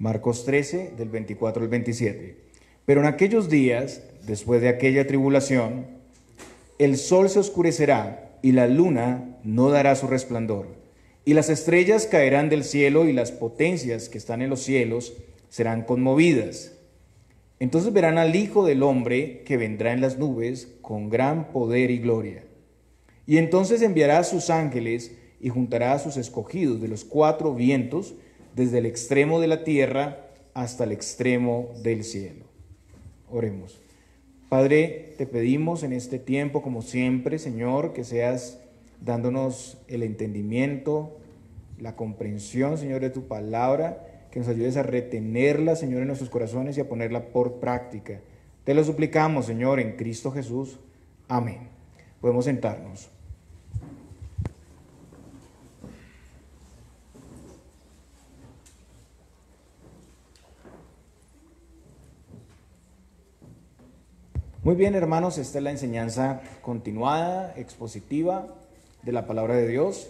Marcos 13, del 24 al 27. Pero en aquellos días, después de aquella tribulación, el sol se oscurecerá y la luna no dará su resplandor, y las estrellas caerán del cielo y las potencias que están en los cielos serán conmovidas. Entonces verán al Hijo del Hombre que vendrá en las nubes con gran poder y gloria. Y entonces enviará a sus ángeles y juntará a sus escogidos de los cuatro vientos, desde el extremo de la tierra hasta el extremo del cielo. Oremos. Padre, te pedimos en este tiempo, como siempre, Señor, que seas dándonos el entendimiento, la comprensión, Señor, de tu palabra, que nos ayudes a retenerla, Señor, en nuestros corazones y a ponerla por práctica. Te lo suplicamos, Señor, en Cristo Jesús. Amén. Podemos sentarnos. Muy bien, hermanos, esta es la enseñanza continuada, expositiva de la palabra de Dios,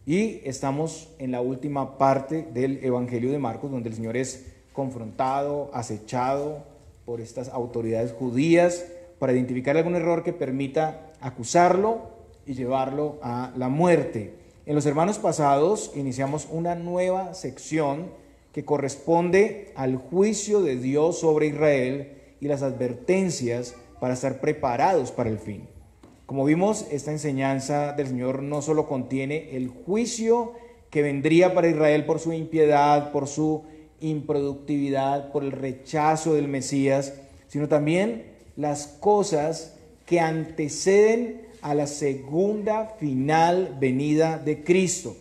y estamos en la última parte del Evangelio de Marcos, donde el Señor es confrontado, acechado por estas autoridades judías para identificar algún error que permita acusarlo y llevarlo a la muerte. En los hermanos pasados iniciamos una nueva sección que corresponde al juicio de Dios sobre Israel y las advertencias para estar preparados para el fin. Como vimos, esta enseñanza del Señor no solo contiene el juicio que vendría para Israel por su impiedad, por su improductividad, por el rechazo del Mesías, sino también las cosas que anteceden a la segunda final venida de Cristo.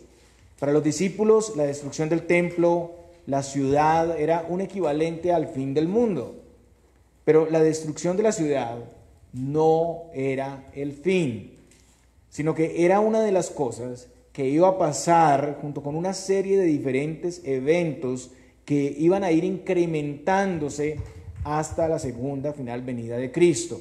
Para los discípulos, la destrucción del templo, la ciudad, era un equivalente al fin del mundo. Pero la destrucción de la ciudad no era el fin, sino que era una de las cosas que iba a pasar junto con una serie de diferentes eventos que iban a ir incrementándose hasta la segunda final venida de Cristo.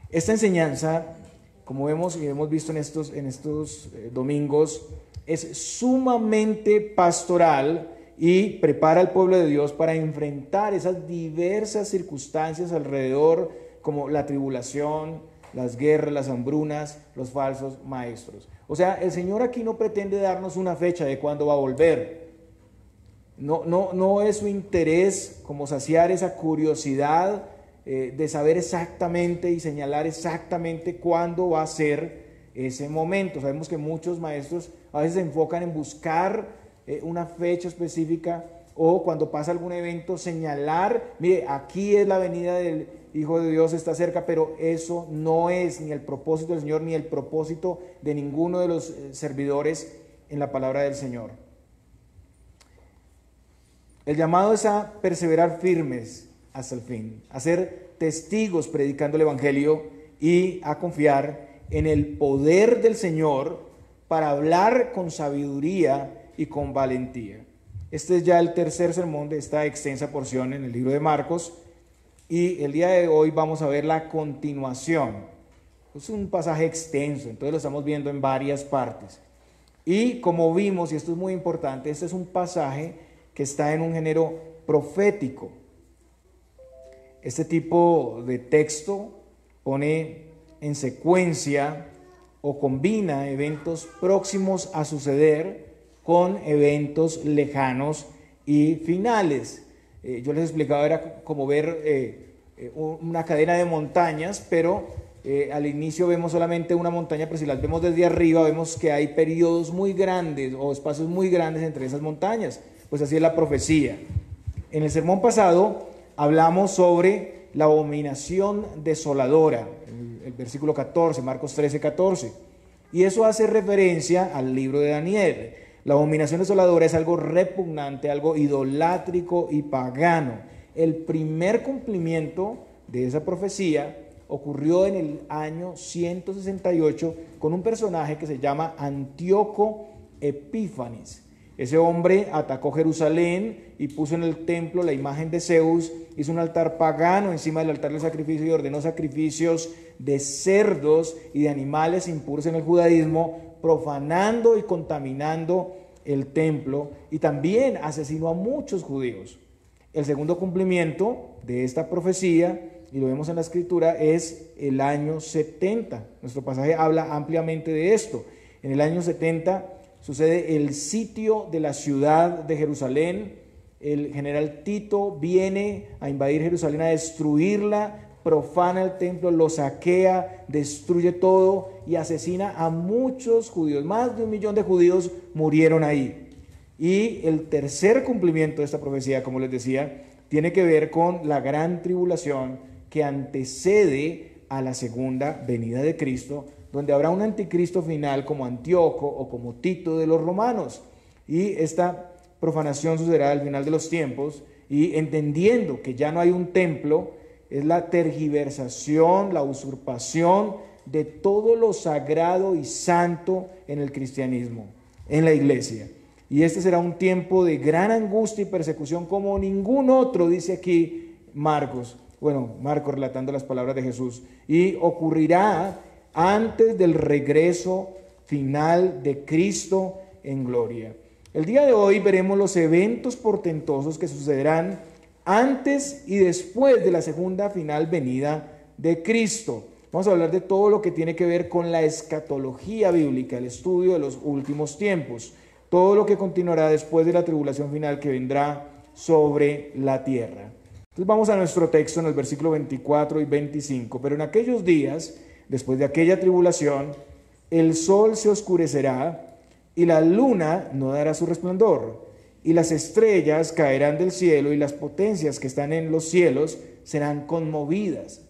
Esta enseñanza, como vemos y hemos visto en estos domingos, es sumamente pastoral y prepara al pueblo de Dios para enfrentar esas diversas circunstancias alrededor, como la tribulación, las guerras, las hambrunas, los falsos maestros. O sea, el Señor aquí no pretende darnos una fecha de cuándo va a volver. No es su interés como saciar esa curiosidad de saber exactamente y señalar exactamente cuándo va a ser ese momento. Sabemos que muchos maestros a veces se enfocan en buscar una fecha específica, o cuando pasa algún evento señalar, mire, aquí es la venida del Hijo de Dios, está cerca, pero eso no es ni el propósito del Señor ni el propósito de ninguno de los servidores en la palabra del Señor. El llamado es a perseverar firmes hasta el fin, a ser testigos predicando el Evangelio y a confiar en el poder del Señor para hablar con sabiduría y con valentía. Este es ya el tercer sermón de esta extensa porción en el libro de Marcos, y el día de hoy vamos a ver la continuación. Es un pasaje extenso, entonces lo estamos viendo en varias partes. Y como vimos, y esto es muy importante, este es un pasaje que está en un género profético. Este tipo de texto pone en secuencia o combina eventos próximos a suceder con eventos lejanos y finales. Yo les explicaba, era como ver una cadena de montañas, pero al inicio vemos solamente una montaña, pero si las vemos desde arriba vemos que hay periodos muy grandes o espacios muy grandes entre esas montañas. Pues así es la profecía. En el sermón pasado hablamos sobre la abominación desoladora, el versículo 14, Marcos 13, 14, y eso hace referencia al libro de Daniel. La abominación desoladora es algo repugnante, algo idolátrico y pagano. El primer cumplimiento de esa profecía ocurrió en el año 168 con un personaje que se llama Antíoco Epífanes. Ese hombre atacó Jerusalén y puso en el templo la imagen de Zeus, hizo un altar pagano encima del altar del sacrificio y ordenó sacrificios de cerdos y de animales impuros en el judaísmo, profanando y contaminando el templo, y también asesinó a muchos judíos. El segundo cumplimiento de esta profecía, y lo vemos en la Escritura, es el año 70. Nuestro pasaje habla ampliamente de esto. En el año 70 sucede el sitio de la ciudad de Jerusalén. El general Tito viene a invadir Jerusalén, a destruirla, profana el templo, lo saquea, destruye todo y asesina a muchos judíos. Más de 1 millón de judíos murieron ahí. Y el tercer cumplimiento de esta profecía, como les decía, tiene que ver con la gran tribulación que antecede a la segunda venida de Cristo, donde habrá un anticristo final como Antíoco o como Tito de los romanos. Y esta profanación sucederá al final de los tiempos, y entendiendo que ya no hay un templo, es la tergiversación, la usurpación de todo lo sagrado y santo en el cristianismo, en la iglesia. Y este será un tiempo de gran angustia y persecución como ningún otro, dice aquí Marcos. Bueno, Marcos relatando las palabras de Jesús. Y ocurrirá antes del regreso final de Cristo en gloria. El día de hoy veremos los eventos portentosos que sucederán antes y después de la segunda final venida de Cristo. Vamos a hablar de todo lo que tiene que ver con la escatología bíblica, el estudio de los últimos tiempos, todo lo que continuará después de la tribulación final que vendrá sobre la tierra. Entonces vamos a nuestro texto en el versículo 24 y 25. Pero en aquellos días, después de aquella tribulación, el sol se oscurecerá y la luna no dará su resplandor, y las estrellas caerán del cielo, y las potencias que están en los cielos serán conmovidas.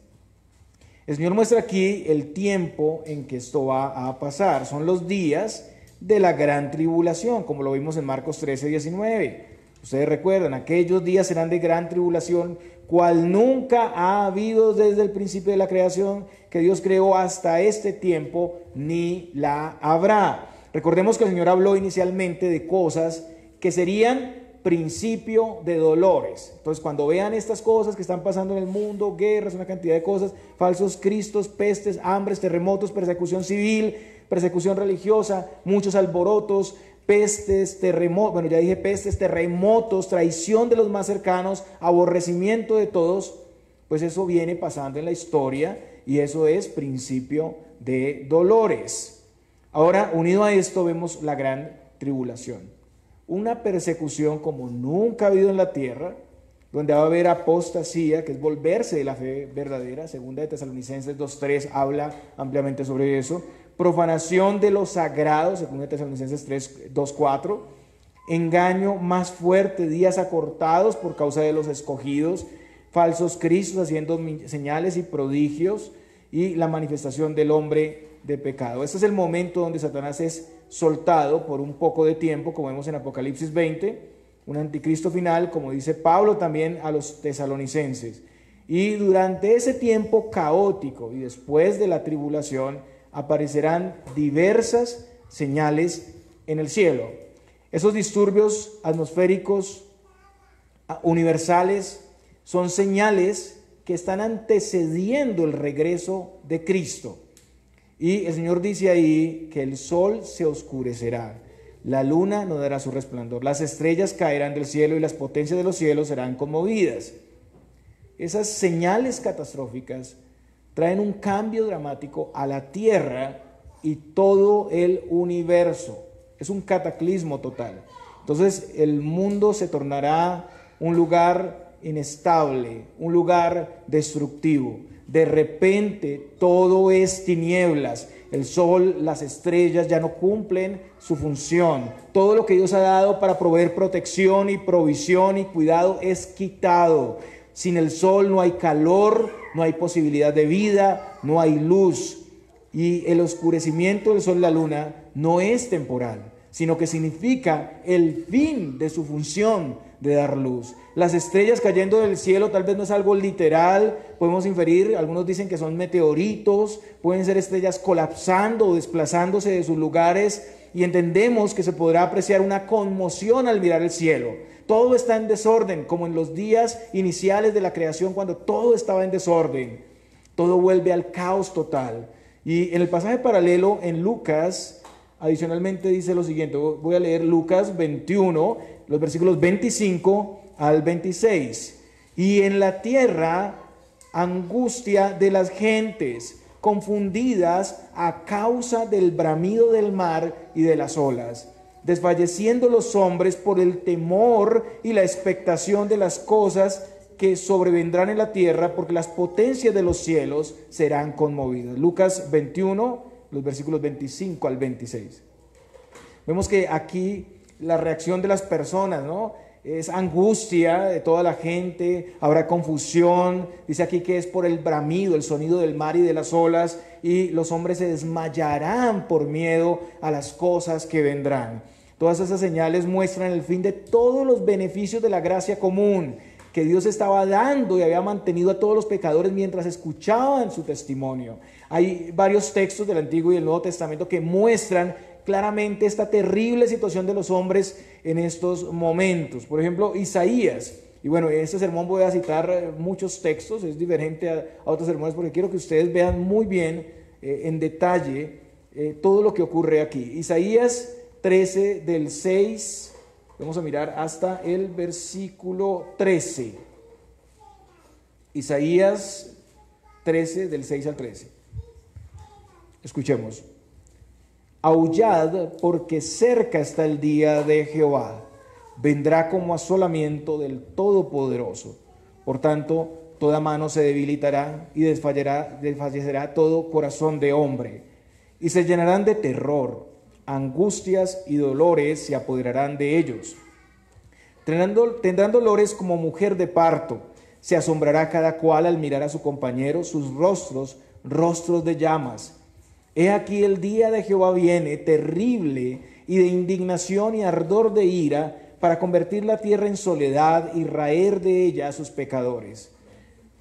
El Señor muestra aquí el tiempo en que esto va a pasar. Son los días de la gran tribulación, como lo vimos en Marcos 13, 19. Ustedes recuerdan, aquellos días serán de gran tribulación, cual nunca ha habido desde el principio de la creación que Dios creó hasta este tiempo, ni la habrá. Recordemos que el Señor habló inicialmente de cosas que serían principio de dolores. Entonces, cuando vean estas cosas que están pasando en el mundo, guerras, una cantidad de cosas, falsos cristos, pestes, hambres, terremotos, persecución civil, persecución religiosa, muchos alborotos, pestes, terremotos, bueno, ya dije pestes, terremotos, traición de los más cercanos, aborrecimiento de todos, pues eso viene pasando en la historia y eso es principio de dolores. Ahora, unido a esto, vemos la gran tribulación. Una persecución como nunca ha habido en la tierra, donde va a haber apostasía, que es volverse de la fe verdadera. Segunda de Tesalonicenses 2.3 habla ampliamente sobre eso. Profanación de lo sagrado, segunda de Tesalonicenses 2.4. Engaño más fuerte, días acortados por causa de los escogidos. Falsos cristos haciendo señales y prodigios. Y la manifestación del hombre de pecado. Este es el momento donde Satanás es soltado por un poco de tiempo, como vemos en Apocalipsis 20, un anticristo final, como dice Pablo también a los tesalonicenses. Y durante ese tiempo caótico y después de la tribulación aparecerán diversas señales en el cielo. Esos disturbios atmosféricos universales son señales que están antecediendo el regreso de Cristo. Y el Señor dice ahí que el sol se oscurecerá, la luna no dará su resplandor, las estrellas caerán del cielo y las potencias de los cielos serán conmovidas. Esas señales catastróficas traen un cambio dramático a la tierra y todo el universo. Es un cataclismo total. Entonces el mundo se tornará un lugar inestable, un lugar destructivo. De repente todo es tinieblas, el sol, las estrellas ya no cumplen su función. Todo lo que Dios ha dado para proveer protección y provisión y cuidado es quitado. Sin el sol no hay calor, no hay posibilidad de vida, no hay luz. Y el oscurecimiento del sol y la luna no es temporal, sino que significa el fin de su función de dar luz. Las estrellas cayendo del cielo tal vez no es algo literal, podemos inferir, algunos dicen que son meteoritos, pueden ser estrellas colapsando o desplazándose de sus lugares, y entendemos que se podrá apreciar una conmoción al mirar el cielo. Todo está en desorden, como en los días iniciales de la creación, cuando todo estaba en desorden. Todo vuelve al caos total. Y en el pasaje paralelo en Lucas, adicionalmente dice lo siguiente, voy a leer Lucas 21, los versículos 25 al 26. Y en la tierra, angustia de las gentes, confundidas a causa del bramido del mar y de las olas, desfalleciendo los hombres por el temor y la expectación de las cosas que sobrevendrán en la tierra, porque las potencias de los cielos serán conmovidas. Lucas 21, los versículos 25 al 26. Vemos que aquí la reacción de las personas, ¿no?, es angustia de toda la gente, habrá confusión. Dice aquí que es por el bramido, el sonido del mar y de las olas, y los hombres se desmayarán por miedo a las cosas que vendrán. Todas esas señales muestran el fin de todos los beneficios de la gracia común que Dios estaba dando y había mantenido a todos los pecadores mientras escuchaban su testimonio. Hay varios textos del Antiguo y del Nuevo Testamento que muestran claramente esta terrible situación de los hombres en estos momentos. Por ejemplo, Isaías. Y bueno, en este sermón voy a citar muchos textos, es diferente a otros sermones porque quiero que ustedes vean muy bien en detalle todo lo que ocurre aquí. Isaías 13 del 6, vamos a mirar hasta el versículo 13. Isaías 13 del 6 al 13. Escuchemos. Aullad, porque cerca está el día de Jehová. Vendrá como asolamiento del Todopoderoso. Por tanto, toda mano se debilitará y desfallecerá todo corazón de hombre. Y se llenarán de terror, angustias y dolores se apoderarán de ellos. Tendrán dolores como mujer de parto. Se asombrará cada cual al mirar a su compañero, sus rostros de llamas. He aquí el día de Jehová viene, terrible y de indignación y ardor de ira, para convertir la tierra en soledad y raer de ella a sus pecadores.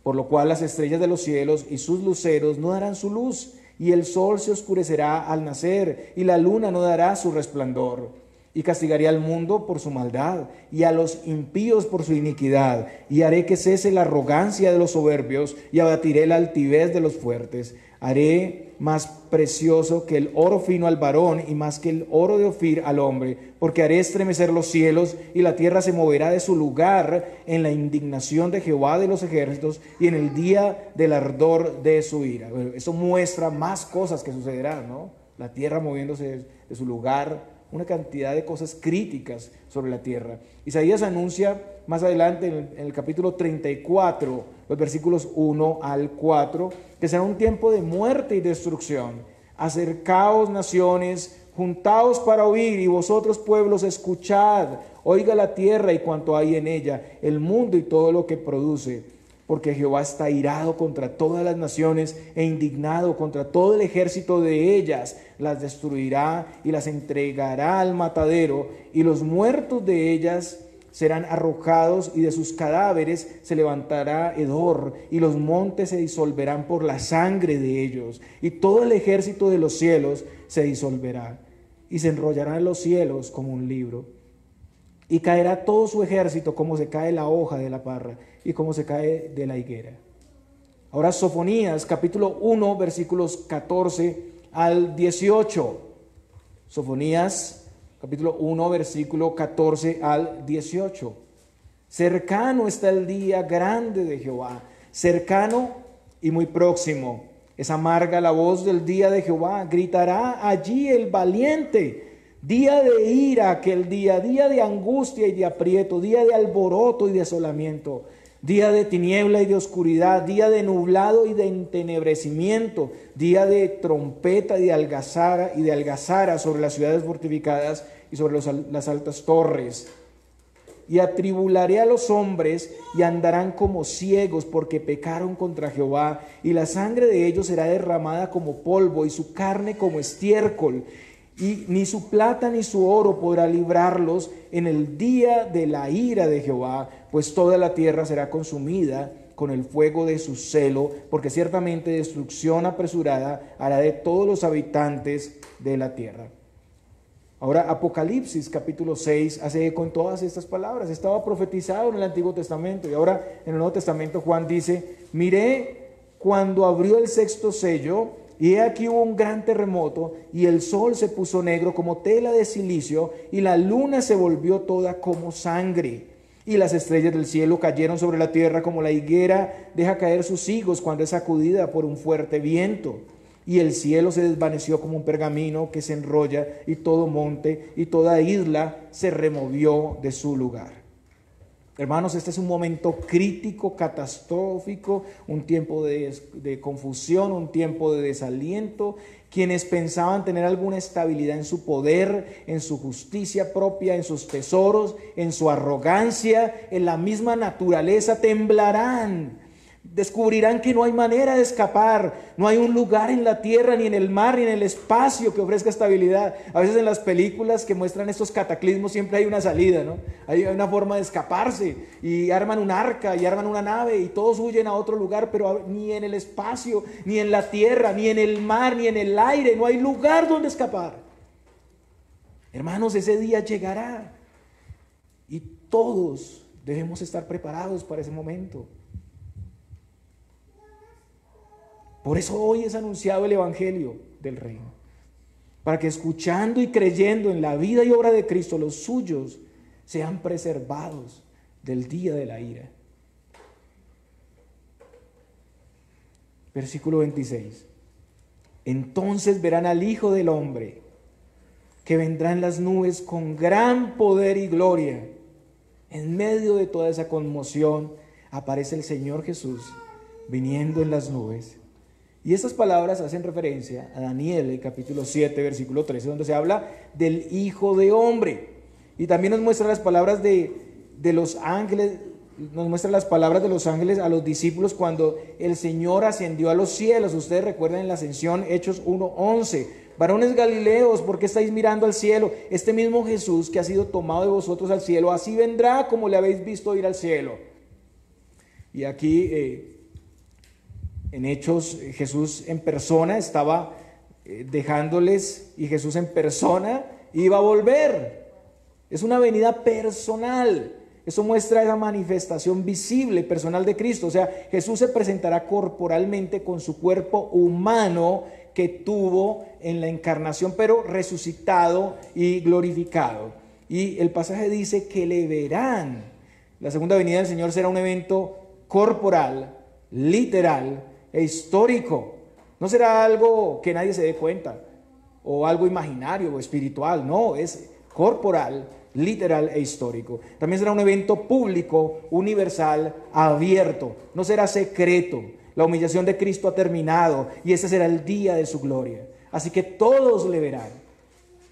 Por lo cual las estrellas de los cielos y sus luceros no darán su luz, y el sol se oscurecerá al nacer, y la luna no dará su resplandor. Y castigaré al mundo por su maldad, y a los impíos por su iniquidad, y haré que cese la arrogancia de los soberbios, y abatiré la altivez de los fuertes. Haré más precioso que el oro fino al varón, y más que el oro de Ofir al hombre, porque haré estremecer los cielos, y la tierra se moverá de su lugar en la indignación de Jehová de los ejércitos, y en el día del ardor de su ira. Bueno, eso muestra más cosas que sucederán, ¿no? La tierra moviéndose de su lugar, una cantidad de cosas críticas sobre la tierra. Isaías anuncia más adelante en el capítulo 34, los versículos 1 al 4, que será un tiempo de muerte y destrucción. Acercaos, naciones, juntaos para oír, y vosotros, pueblos, escuchad. Oiga la tierra y cuanto hay en ella, el mundo y todo lo que produce. Porque Jehová está airado contra todas las naciones e indignado contra todo el ejército de ellas. Las destruirá y las entregará al matadero, y los muertos de ellas serán arrojados, y de sus cadáveres se levantará hedor, y los montes se disolverán por la sangre de ellos, y todo el ejército de los cielos se disolverá, y se enrollarán los cielos como un libro. Y caerá todo su ejército como se cae la hoja de la parra y como se cae de la higuera. Ahora Sofonías capítulo 1 versículos 14 al 18. Sofonías capítulo 1 versículo 14 al 18. Cercano está el día grande de Jehová, cercano y muy próximo. Es amarga la voz del día de Jehová, gritará allí el valiente. Día de ira aquel día, día de angustia y de aprieto, día de alboroto y de asolamiento, día de tiniebla y de oscuridad, día de nublado y de entenebrecimiento, día de trompeta y de algazara sobre las ciudades fortificadas y sobre las altas torres. Y atribularé a los hombres y andarán como ciegos porque pecaron contra Jehová, y la sangre de ellos será derramada como polvo y su carne como estiércol. Y ni su plata ni su oro podrá librarlos en el día de la ira de Jehová, pues toda la tierra será consumida con el fuego de su celo, porque ciertamente destrucción apresurada hará de todos los habitantes de la tierra. Ahora Apocalipsis capítulo 6 hace eco en todas estas palabras. Estaba profetizado en el Antiguo Testamento, y ahora en el Nuevo Testamento Juan dice: miré cuando abrió el sexto sello, Y he aquí hubo un gran terremoto, y el sol se puso negro como tela de cilicio, y la luna se volvió toda como sangre. Y las estrellas del cielo cayeron sobre la tierra como la higuera deja caer sus higos cuando es sacudida por un fuerte viento. Y el cielo se desvaneció como un pergamino que se enrolla, y todo monte y toda isla se removió de su lugar. Hermanos, este es un momento crítico, catastrófico, un tiempo de confusión, un tiempo de desaliento. Quienes pensaban tener alguna estabilidad en su poder, en su justicia propia, en sus tesoros, en su arrogancia, en la misma naturaleza, temblarán. Descubrirán que no hay manera de escapar, no hay un lugar en la tierra, ni en el mar, ni en el espacio que ofrezca estabilidad. A veces en las películas que muestran estos cataclismos siempre hay una salida, ¿no? Hay una forma de escaparse, y arman un arca, y arman una nave, y todos huyen a otro lugar, pero ni en el espacio, ni en la tierra, ni en el mar, ni en el aire, no hay lugar donde escapar. Hermanos, ese día llegará, y todos debemos estar preparados para ese momento. Por eso hoy es anunciado el Evangelio del Reino, para que escuchando y creyendo en la vida y obra de Cristo, los suyos sean preservados del día de la ira. Versículo 26. Entonces verán al Hijo del Hombre, que vendrá en las nubes con gran poder y gloria. En medio de toda esa conmoción aparece el Señor Jesús viniendo en las nubes. Y estas palabras hacen referencia a Daniel, el capítulo 7, versículo 13, donde se habla del Hijo de Hombre. Y también nos muestra las palabras de los ángeles, nos muestra las palabras de los ángeles a los discípulos cuando el Señor ascendió a los cielos. Ustedes recuerdan en la ascensión, Hechos 1:11. Varones Galileos, ¿por qué estáis mirando al cielo? Este mismo Jesús que ha sido tomado de vosotros al cielo, así vendrá como le habéis visto ir al cielo. Y aquí en Hechos, Jesús en persona estaba dejándoles, y Jesús en persona iba a volver. Es una venida personal. Eso muestra esa manifestación visible, personal de Cristo. O sea, Jesús se presentará corporalmente con su cuerpo humano que tuvo en la encarnación, pero resucitado y glorificado. Y el pasaje dice que le verán. La segunda venida del Señor será un evento corporal, literal e histórico. No será algo que nadie se dé cuenta, o algo imaginario o espiritual. No, es corporal, literal e histórico. También será un evento público, universal, abierto. No será secreto. La humillación de Cristo ha terminado, y ese será el día de su gloria. Así que todos le verán.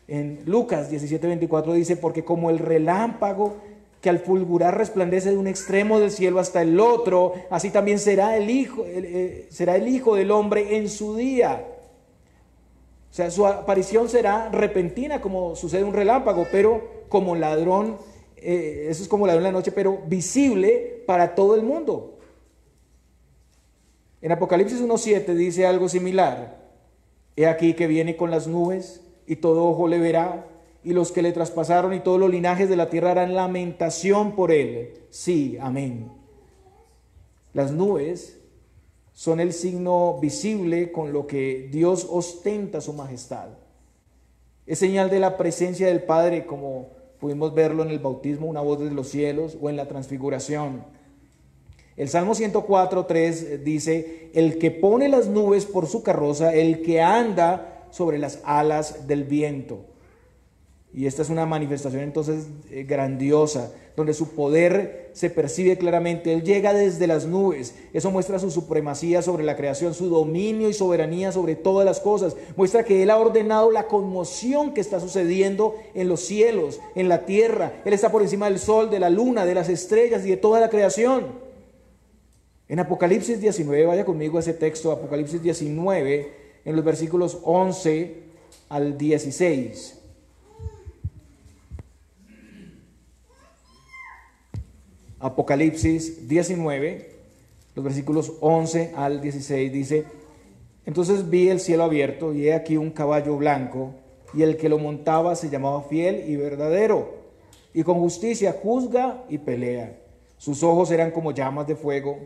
En Lucas 17:24 dice: porque como el relámpago que al fulgurar resplandece de un extremo del cielo hasta el otro, así también será el Hijo del Hombre en su día. O sea, su aparición será repentina, como sucede un relámpago, pero como ladrón, eso es como ladrón en la noche, pero visible para todo el mundo. En Apocalipsis 1:7 dice algo similar: he aquí que viene con las nubes, y todo ojo le verá, y los que le traspasaron y todos los linajes de la tierra harán lamentación por él. Sí, amén. Las nubes son el signo visible con lo que Dios ostenta su majestad. Es señal de la presencia del Padre, como pudimos verlo en el bautismo, una voz desde los cielos, o en la transfiguración. El Salmo 104:3 dice: el que pone las nubes por su carroza, el que anda sobre las alas del viento. Y esta es una manifestación entonces grandiosa, donde su poder se percibe claramente. Él llega desde las nubes. Eso muestra su supremacía sobre la creación, su dominio y soberanía sobre todas las cosas. Muestra que Él ha ordenado la conmoción que está sucediendo en los cielos, en la tierra. Él está por encima del sol, de la luna, de las estrellas y de toda la creación. En Apocalipsis 19, vaya conmigo a ese texto, Apocalipsis 19, en los versículos 11 al 16. Apocalipsis 19, los versículos 11 al 16 dice: entonces vi el cielo abierto, y he aquí un caballo blanco, y el que lo montaba se llamaba Fiel y Verdadero, y con justicia juzga y pelea. Sus ojos eran como llamas de fuego,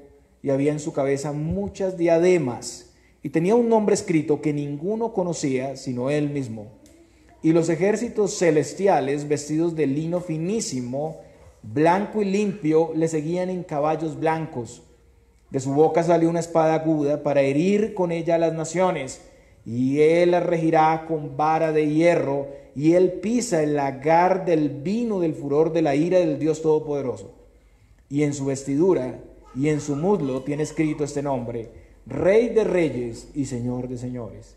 y había en su cabeza muchas diademas, y tenía un nombre escrito que ninguno conocía sino él mismo. Y los ejércitos celestiales, vestidos de lino finísimo, blanco y limpio, le seguían en caballos blancos. De su boca salió una espada aguda para herir con ella a las naciones, y él las regirá con vara de hierro, y él pisa el lagar del vino del furor de la ira del Dios Todopoderoso. Y en su vestidura y en su muslo tiene escrito este nombre: Rey de Reyes y Señor de Señores.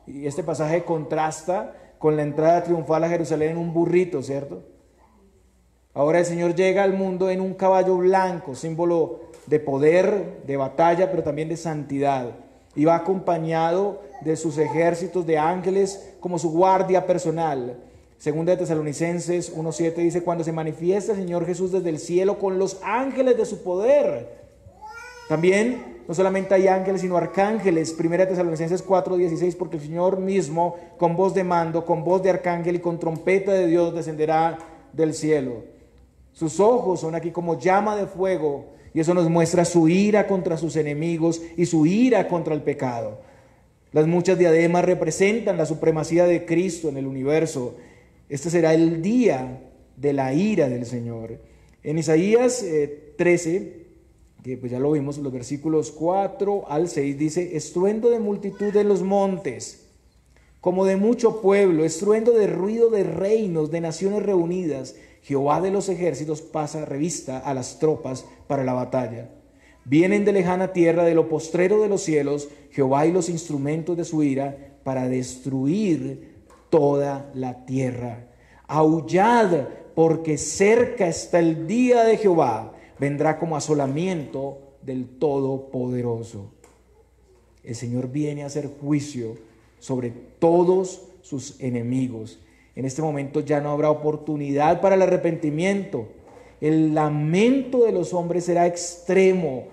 Y este pasaje contrasta con la entrada triunfal a Jerusalén en un burrito, ¿cierto? Ahora el Señor llega al mundo en un caballo blanco, símbolo de poder, de batalla, pero también de santidad. Y va acompañado de sus ejércitos de ángeles como su guardia personal. Segunda de Tesalonicenses 1:7 dice: cuando se manifiesta el Señor Jesús desde el cielo con los ángeles de su poder. También no solamente hay ángeles, sino arcángeles. Primera de Tesalonicenses 4:16, porque el Señor mismo, con voz de mando, con voz de arcángel y con trompeta de Dios, descenderá del cielo. Sus ojos son aquí como llama de fuego, y eso nos muestra su ira contra sus enemigos y su ira contra el pecado. Las muchas diademas representan la supremacía de Cristo en el universo. Este será el día de la ira del Señor. En Isaías 13, que pues ya lo vimos, los versículos 4 al 6, dice: estruendo de multitud en los montes, como de mucho pueblo, estruendo de ruido de reinos, de naciones reunidas. Jehová de los ejércitos pasa revista a las tropas para la batalla. Vienen de lejana tierra, de lo postrero de los cielos, Jehová y los instrumentos de su ira, para destruir toda la tierra. Aullad, porque cerca está el día de Jehová, vendrá como asolamiento del Todopoderoso. El Señor viene a hacer juicio sobre todos sus enemigos. En este momento ya no habrá oportunidad para el arrepentimiento. El lamento de los hombres será extremo,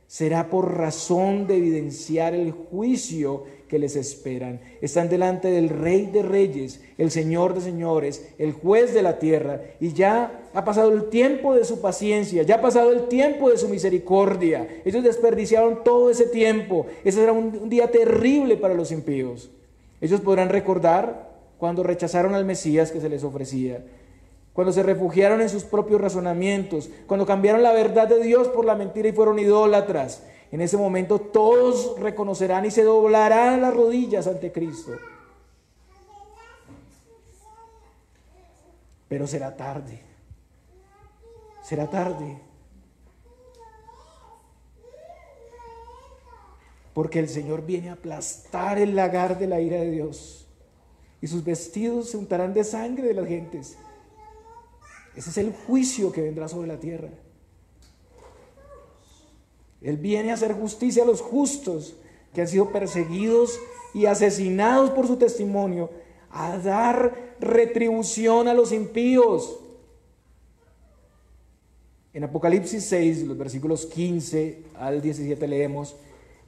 será por razón de evidenciar el juicio que les esperan. Están delante del Rey de Reyes, el Señor de Señores, el Juez de la tierra, y ya ha pasado el tiempo de su paciencia, ya ha pasado el tiempo de su misericordia. Ellos desperdiciaron todo ese tiempo. Ese será un día terrible para los impíos. Ellos podrán recordar cuando rechazaron al Mesías que se les ofrecía, cuando se refugiaron en sus propios razonamientos, cuando cambiaron la verdad de Dios por la mentira y fueron idólatras. En ese momento todos reconocerán y se doblarán las rodillas ante Cristo. Pero será tarde. Será tarde. Porque el Señor viene a aplastar el lagar de la ira de Dios. Y sus vestidos se untarán de sangre de las gentes. Ese es el juicio que vendrá sobre la tierra. Él viene a hacer justicia a los justos que han sido perseguidos y asesinados por su testimonio, a dar retribución a los impíos. En Apocalipsis 6, los versículos 15 al 17 leemos: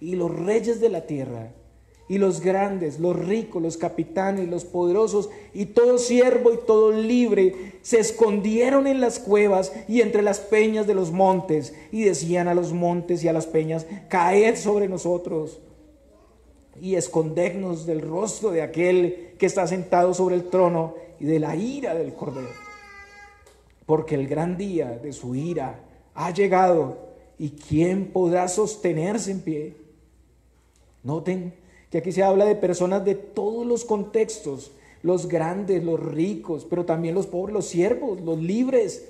y los reyes de la tierra, y los grandes, los ricos, los capitanes, los poderosos, y todo siervo y todo libre, se escondieron en las cuevas y entre las peñas de los montes, y decían a los montes y a las peñas: caed sobre nosotros, y escondednos del rostro de aquel que está sentado sobre el trono, y de la ira del Cordero. Porque el gran día de su ira ha llegado, y ¿quién podrá sostenerse en pie? Noten que aquí se habla de personas de todos los contextos, los grandes, los ricos, pero también los pobres, los siervos, los libres.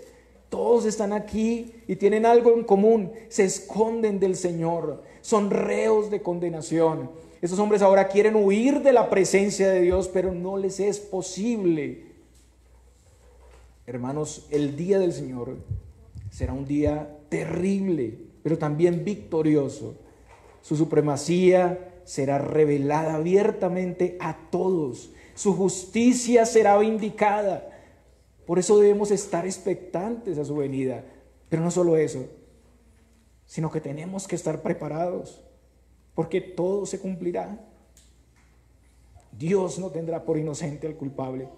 Todos están aquí y tienen algo en común: se esconden del Señor, son reos de condenación. Esos hombres ahora quieren huir de la presencia de Dios, pero no les es posible. Hermanos, el día del Señor será un día terrible, pero también victorioso. Su supremacía será revelada abiertamente a todos. Su justicia será vindicada. Por eso debemos estar expectantes a su venida. Pero no solo eso, sino que tenemos que estar preparados, porque todo se cumplirá. Dios no tendrá por inocente al culpable.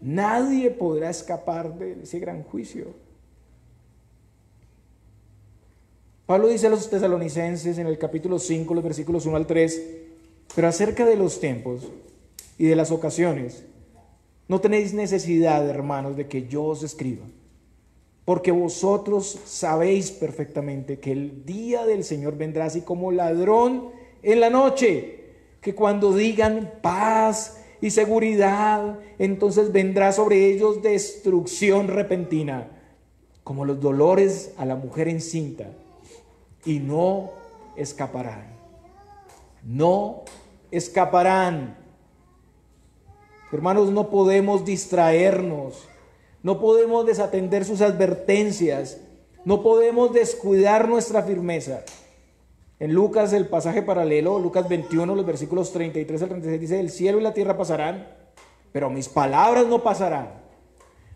Nadie podrá escapar de ese gran juicio. Pablo dice a los tesalonicenses en el capítulo 5, los versículos 1 al 3, pero acerca de los tiempos y de las ocasiones, no tenéis necesidad, hermanos, de que yo os escriba, porque vosotros sabéis perfectamente que el día del Señor vendrá así como ladrón en la noche, que cuando digan paz y seguridad, entonces vendrá sobre ellos destrucción repentina, como los dolores a la mujer encinta, y no escaparán. No escaparán. Hermanos, no podemos distraernos, no podemos desatender sus advertencias, no podemos descuidar nuestra firmeza. En Lucas, el pasaje paralelo, Lucas 21, los versículos 33 al 36, dice: el cielo y la tierra pasarán, pero mis palabras no pasarán.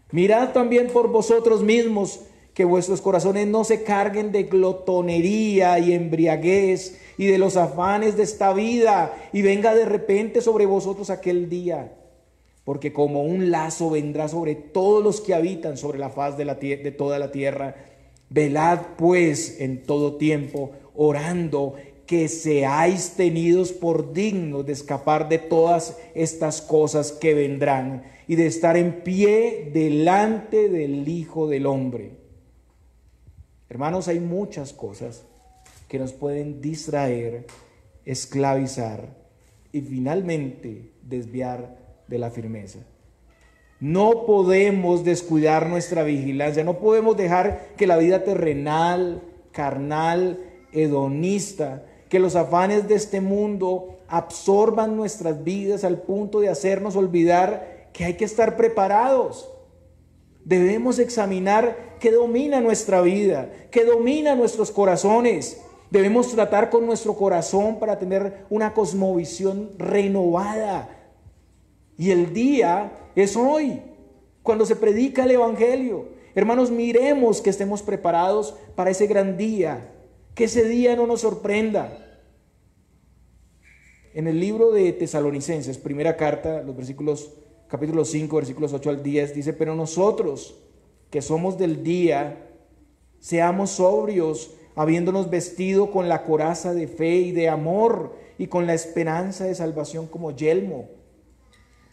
Mirad también por vosotros mismos, que vuestros corazones no se carguen de glotonería y embriaguez y de los afanes de esta vida, y venga de repente sobre vosotros aquel día, porque como un lazo vendrá sobre todos los que habitan sobre la faz de toda la tierra. Velad pues en todo tiempo, orando que seáis tenidos por dignos de escapar de todas estas cosas que vendrán y de estar en pie delante del Hijo del Hombre. Hermanos, hay muchas cosas que nos pueden distraer, esclavizar y finalmente desviar de la firmeza. No podemos descuidar nuestra vigilancia, no podemos dejar que la vida terrenal, carnal, hedonista, que los afanes de este mundo absorban nuestras vidas al punto de hacernos olvidar que hay que estar preparados. Debemos examinar qué domina nuestra vida, qué domina nuestros corazones. Debemos tratar con nuestro corazón para tener una cosmovisión renovada. Y el día es hoy, cuando se predica el Evangelio. Hermanos, miremos que estemos preparados para ese gran día, que ese día no nos sorprenda. En el libro de Tesalonicenses, primera carta, capítulo 5, versículos 8 al 10, dice: pero nosotros, que somos del día, seamos sobrios, habiéndonos vestido con la coraza de fe y de amor, y con la esperanza de salvación como yelmo.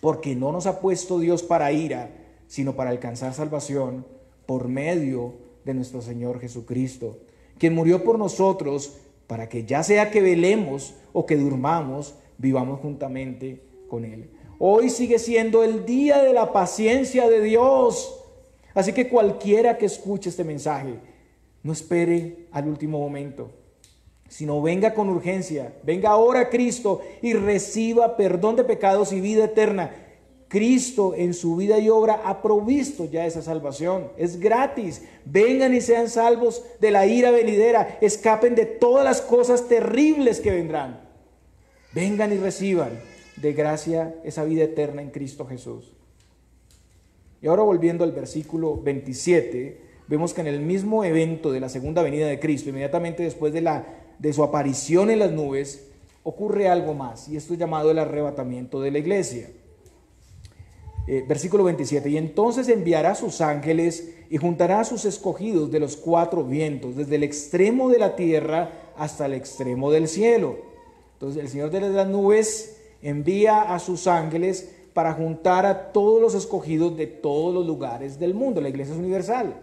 Porque no nos ha puesto Dios para ira, sino para alcanzar salvación por medio de nuestro Señor Jesucristo, quien murió por nosotros, para que ya sea que velemos o que durmamos, vivamos juntamente con Él. Hoy sigue siendo el día de la paciencia de Dios. Así que cualquiera que escuche este mensaje, no espere al último momento, sino venga con urgencia, venga ahora a Cristo y reciba perdón de pecados y vida eterna. Cristo en su vida y obra ha provisto ya esa salvación, es gratis. Vengan y sean salvos de la ira venidera, escapen de todas las cosas terribles que vendrán. Vengan y reciban de gracia esa vida eterna en Cristo Jesús. Y ahora, volviendo al versículo 27, vemos que en el mismo evento de la segunda venida de Cristo, inmediatamente después de su aparición en las nubes, ocurre algo más, y esto es llamado el arrebatamiento de la iglesia. Versículo 27, y entonces enviará a sus ángeles y juntará a sus escogidos de los cuatro vientos, desde el extremo de la tierra hasta el extremo del cielo. Entonces el Señor de las nubes envía a sus ángeles para juntar a todos los escogidos de todos los lugares del mundo. La iglesia es universal.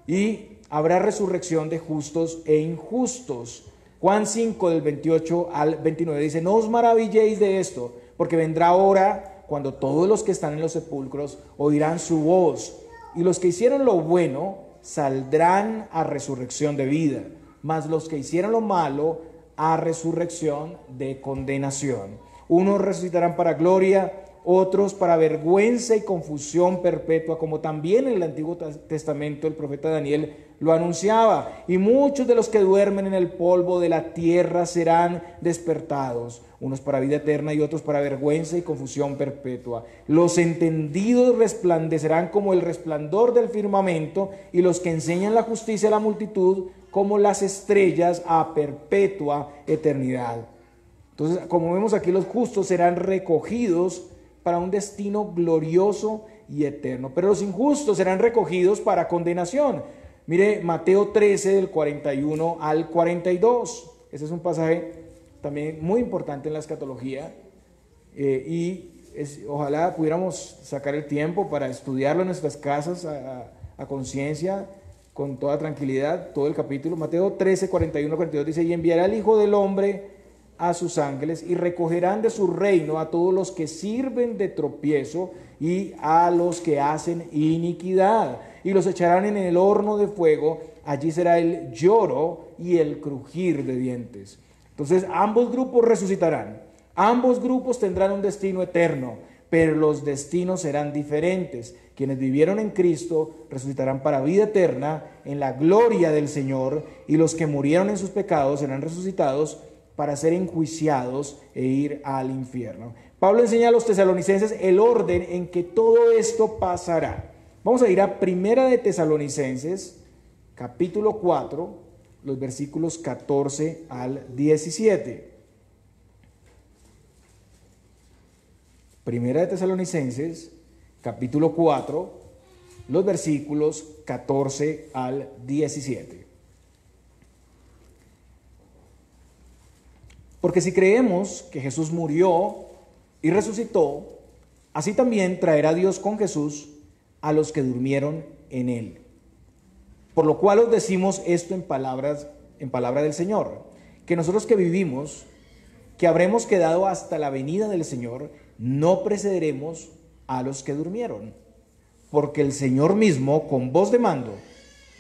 Y habrá resurrección de justos e injustos. Juan 5, del 28 al 29 dice: no os maravilléis de esto, porque vendrá hora cuando todos los que están en los sepulcros oirán su voz, y los que hicieron lo bueno saldrán a resurrección de vida, mas los que hicieron lo malo a resurrección de condenación. Unos resucitarán para gloria, otros para vergüenza y confusión perpetua, como también en el Antiguo Testamento el profeta Daniel lo anunciaba. Y muchos de los que duermen en el polvo de la tierra serán despertados, unos para vida eterna y otros para vergüenza y confusión perpetua. Los entendidos resplandecerán como el resplandor del firmamento, y los que enseñan la justicia a la multitud como las estrellas a perpetua eternidad. Entonces, como vemos aquí, los justos serán recogidos para un destino glorioso y eterno, pero los injustos serán recogidos para condenación. Mire Mateo 13 del 41 al 42. Ese es un pasaje también muy importante en la escatología ojalá pudiéramos sacar el tiempo para estudiarlo en nuestras casas a conciencia, con toda tranquilidad, todo el capítulo. Mateo 13, 41, 42 dice: y enviará el Hijo del Hombre a sus ángeles y recogerán de su reino a todos los que sirven de tropiezo y a los que hacen iniquidad, y los echarán en el horno de fuego. Allí será el lloro y el crujir de dientes. Entonces ambos grupos resucitarán, ambos grupos tendrán un destino eterno, pero los destinos serán diferentes. Quienes vivieron en Cristo resucitarán para vida eterna en la gloria del Señor, y los que murieron en sus pecados serán resucitados para ser enjuiciados e ir al infierno. Pablo enseña a los tesalonicenses el orden en que todo esto pasará. Vamos a ir a Primera de Tesalonicenses, capítulo 4, los versículos 14 al 17. Primera de Tesalonicenses, capítulo 4, los versículos 14 al 17. Porque si creemos que Jesús murió y resucitó, así también traerá Dios con Jesús a los que durmieron en él. Por lo cual os decimos esto en palabra del Señor, que nosotros que vivimos, que habremos quedado hasta la venida del Señor, no precederemos a los que durmieron. Porque el Señor mismo, con voz de mando,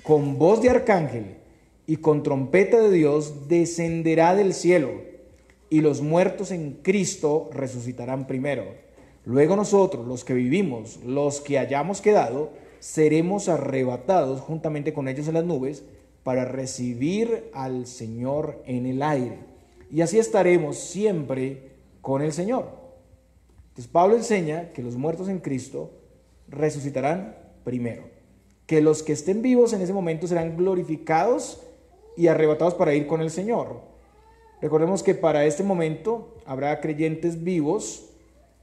con voz de arcángel y con trompeta de Dios, descenderá del cielo, y los muertos en Cristo resucitarán primero. Luego nosotros, los que vivimos, los que hayamos quedado, seremos arrebatados juntamente con ellos en las nubes para recibir al Señor en el aire. Y así estaremos siempre con el Señor. Entonces Pablo enseña que los muertos en Cristo resucitarán primero, que los que estén vivos en ese momento serán glorificados y arrebatados para ir con el Señor. Recordemos que para este momento habrá creyentes vivos,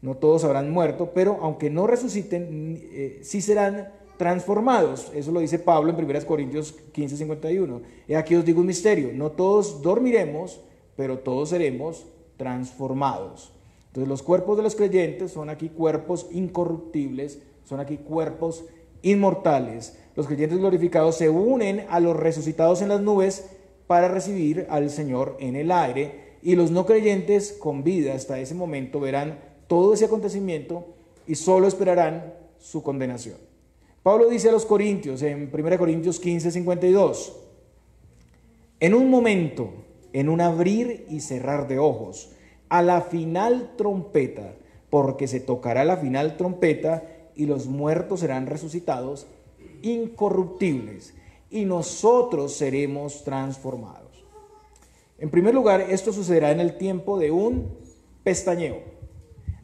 no todos habrán muerto, pero aunque no resuciten, sí serán transformados. Eso lo dice Pablo en 1 Corintios 15, 51. Y aquí os digo un misterio: no todos dormiremos, pero todos seremos transformados. Entonces los cuerpos de los creyentes son aquí cuerpos incorruptibles, son aquí cuerpos inmortales. Los creyentes glorificados se unen a los resucitados en las nubes para recibir al Señor en el aire, y los no creyentes con vida hasta ese momento verán todo ese acontecimiento y solo esperarán su condenación. Pablo dice a los corintios en 1 Corintios 15, 52: en un momento, en un abrir y cerrar de ojos, a la final trompeta, porque se tocará la final trompeta, y los muertos serán resucitados incorruptibles, y nosotros seremos transformados. En primer lugar, esto sucederá en el tiempo de un pestañeo.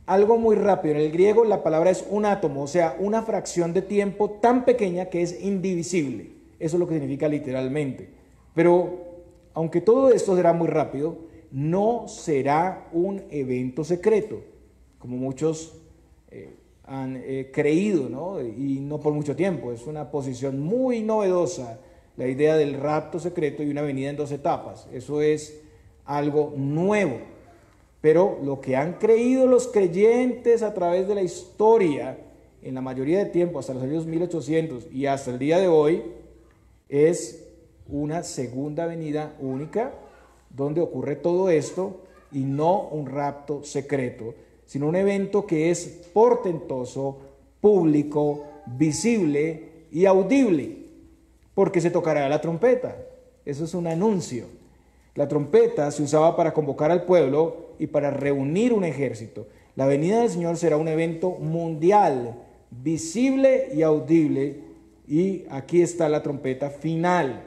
Algo muy rápido. En el griego la palabra es un átomo, o sea, una fracción de tiempo tan pequeña que es indivisible. Eso es lo que significa literalmente. Pero, aunque todo esto será muy rápido, no será un evento secreto, como muchos han creído, ¿no? Y no por mucho tiempo. Es una posición muy novedosa, la idea del rapto secreto y una venida en 2 etapas. Eso es algo nuevo. Pero lo que han creído los creyentes a través de la historia, en la mayoría de tiempo, hasta los años 1800 y hasta el día de hoy, es una segunda venida única, donde ocurre todo esto, y no un rapto secreto, sino un evento que es portentoso, público, visible y audible, porque se tocará la trompeta. Eso es un anuncio. La trompeta se usaba para convocar al pueblo y para reunir un ejército. La venida del Señor será un evento mundial, visible y audible, y aquí está la trompeta final.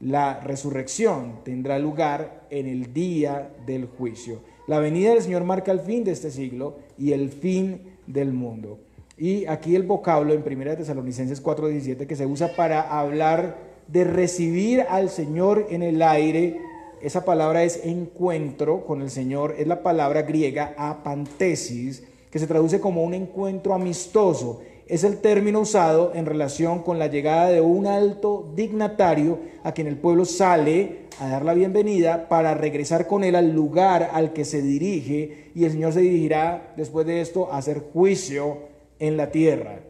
La resurrección tendrá lugar en el día del juicio. La venida del Señor marca el fin de este siglo y el fin del mundo. Y aquí el vocablo en 1 Tesalonicenses 4:17, que se usa para hablar de recibir al Señor en el aire, esa palabra es encuentro con el Señor, es la palabra griega apantesis, que se traduce como un encuentro amistoso. es el término usado en relación con la llegada de un alto dignatario a quien el pueblo sale a dar la bienvenida para regresar con él al lugar al que se dirige, y el Señor se dirigirá después de esto a hacer juicio en la tierra.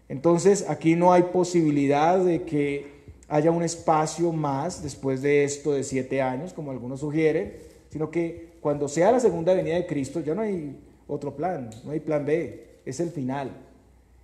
Entonces aquí no hay posibilidad de que haya un espacio más después de esto de 7 años, como algunos sugieren, sino que cuando sea la segunda venida de Cristo ya no hay otro plan, no hay plan B, es el final.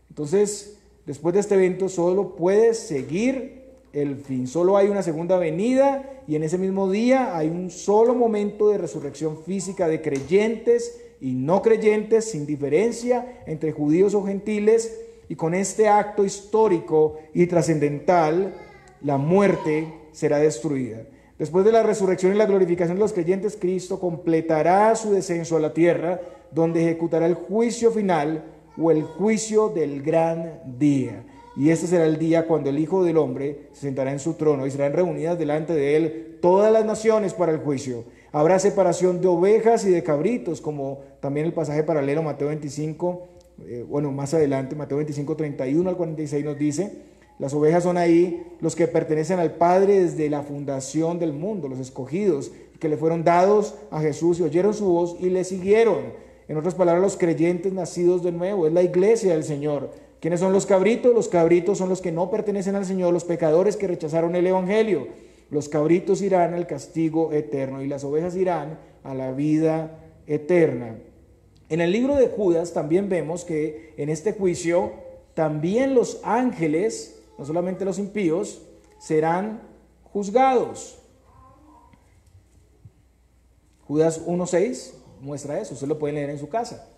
Entonces, después de este evento solo puede seguir el fin, solo hay una segunda venida, y en ese mismo día hay un solo momento de resurrección física de creyentes y no creyentes, sin diferencia entre judíos o gentiles, y con este acto histórico y trascendental, la muerte será destruida. Después de la resurrección y la glorificación de los creyentes, Cristo completará su descenso a la tierra, donde ejecutará el juicio final o el juicio del gran día. Y este será el día cuando el Hijo del Hombre se sentará en su trono y serán reunidas delante de él todas las naciones para el juicio. Habrá separación de ovejas y de cabritos, como también el pasaje paralelo Mateo 25, más adelante, Mateo 25, 31 al 46 nos dice. Las ovejas son ahí los que pertenecen al Padre desde la fundación del mundo, los escogidos, que le fueron dados a Jesús y oyeron su voz y le siguieron. En otras palabras, los creyentes nacidos de nuevo, es la iglesia del Señor. ¿Quiénes son los cabritos? Los cabritos son los que no pertenecen al Señor, los pecadores que rechazaron el Evangelio. Los cabritos irán al castigo eterno y las ovejas irán a la vida eterna. En el libro de Judas también vemos que en este juicio también los ángeles, no solamente los impíos, serán juzgados. Judas 1:6 muestra eso, usted lo puede leer en su casa.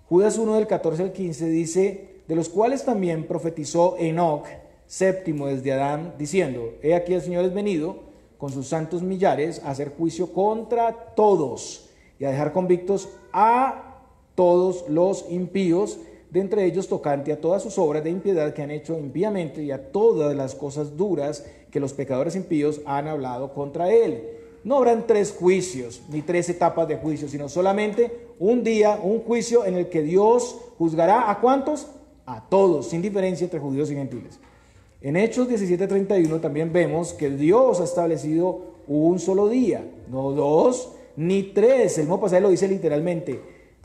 Judas 1 del 14 al 15 dice, de los cuales también profetizó Enoc, séptimo desde Adán, diciendo, he aquí el Señor es venido con sus santos millares a hacer juicio contra todos y a dejar convictos a todos los impíos, de entre ellos tocante a todas sus obras de impiedad que han hecho impíamente y a todas las cosas duras que los pecadores impíos han hablado contra él. No habrán 3 juicios, ni 3 etapas de juicio, sino solamente un día, un juicio en el que Dios juzgará ¿a cuántos? A todos, sin diferencia entre judíos y gentiles. En Hechos 17:31 también vemos que Dios ha establecido un solo día, no 2 ni 3. El mismo pasaje lo dice literalmente,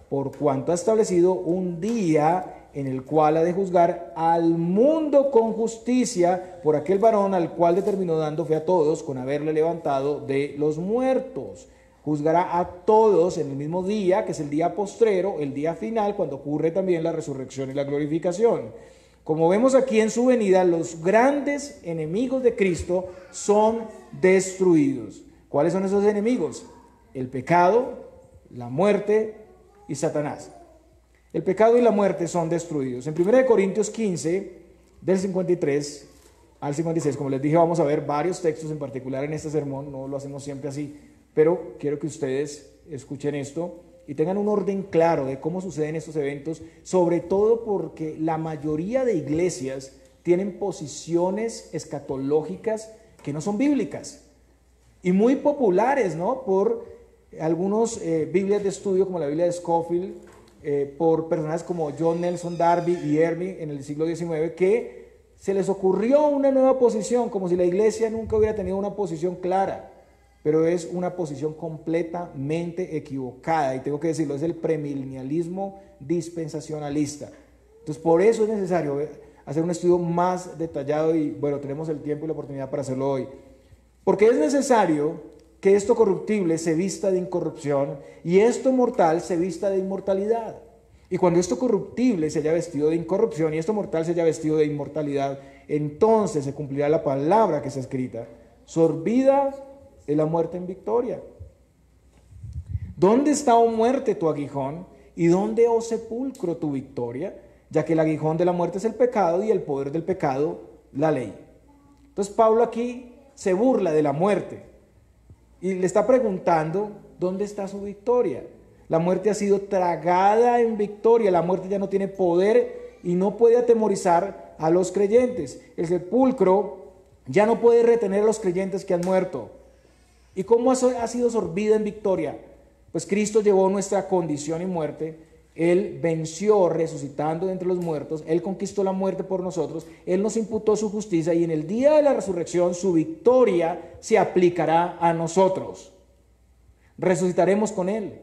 por cuanto ha establecido un día en el cual ha de juzgar al mundo con justicia por aquel varón al cual determinó dando fe a todos con haberle levantado de los muertos. Juzgará a todos en el mismo día, que es el día postrero, el día final, cuando ocurre también la resurrección y la glorificación. Como vemos aquí en su venida, los grandes enemigos de Cristo son destruidos. ¿Cuáles son esos enemigos? El pecado, la muerte y Satanás. El pecado y la muerte son destruidos. En 1 Corintios 15, del 53 al 56, como les dije, vamos a ver varios textos en particular en este sermón, no lo hacemos siempre así, pero quiero que ustedes escuchen esto y tengan un orden claro de cómo suceden estos eventos, sobre todo porque la mayoría de iglesias tienen posiciones escatológicas que no son bíblicas y muy populares, ¿no? Por algunos Biblias de estudio como la Biblia de Scofield, por personajes como John Nelson Darby y Hermy en el siglo XIX, que se les ocurrió una nueva posición, como si la iglesia nunca hubiera tenido una posición clara, pero es una posición completamente equivocada, y tengo que decirlo, es el premilenialismo dispensacionalista. Entonces, por eso es necesario hacer un estudio más detallado, y bueno, tenemos el tiempo y la oportunidad para hacerlo hoy, porque es necesario que esto corruptible se vista de incorrupción y esto mortal se vista de inmortalidad. Y cuando esto corruptible se haya vestido de incorrupción y esto mortal se haya vestido de inmortalidad, entonces se cumplirá la palabra que está escrita: sorbida es la muerte en victoria. ¿Dónde está, oh muerte, tu aguijón? ¿Y dónde, oh sepulcro, tu victoria? Ya que el aguijón de la muerte es el pecado y el poder del pecado, la ley. Entonces Pablo aquí se burla de la muerte y le está preguntando, ¿dónde está su victoria? La muerte ha sido tragada en victoria, la muerte ya no tiene poder y no puede atemorizar a los creyentes. El sepulcro ya no puede retener a los creyentes que han muerto. ¿Y cómo ha sido sorbida en victoria? Pues Cristo llevó nuestra condición y muerte Él venció resucitando de entre los muertos, Él conquistó la muerte por nosotros, Él nos imputó su justicia y en el día de la resurrección su victoria se aplicará a nosotros. Resucitaremos con Él.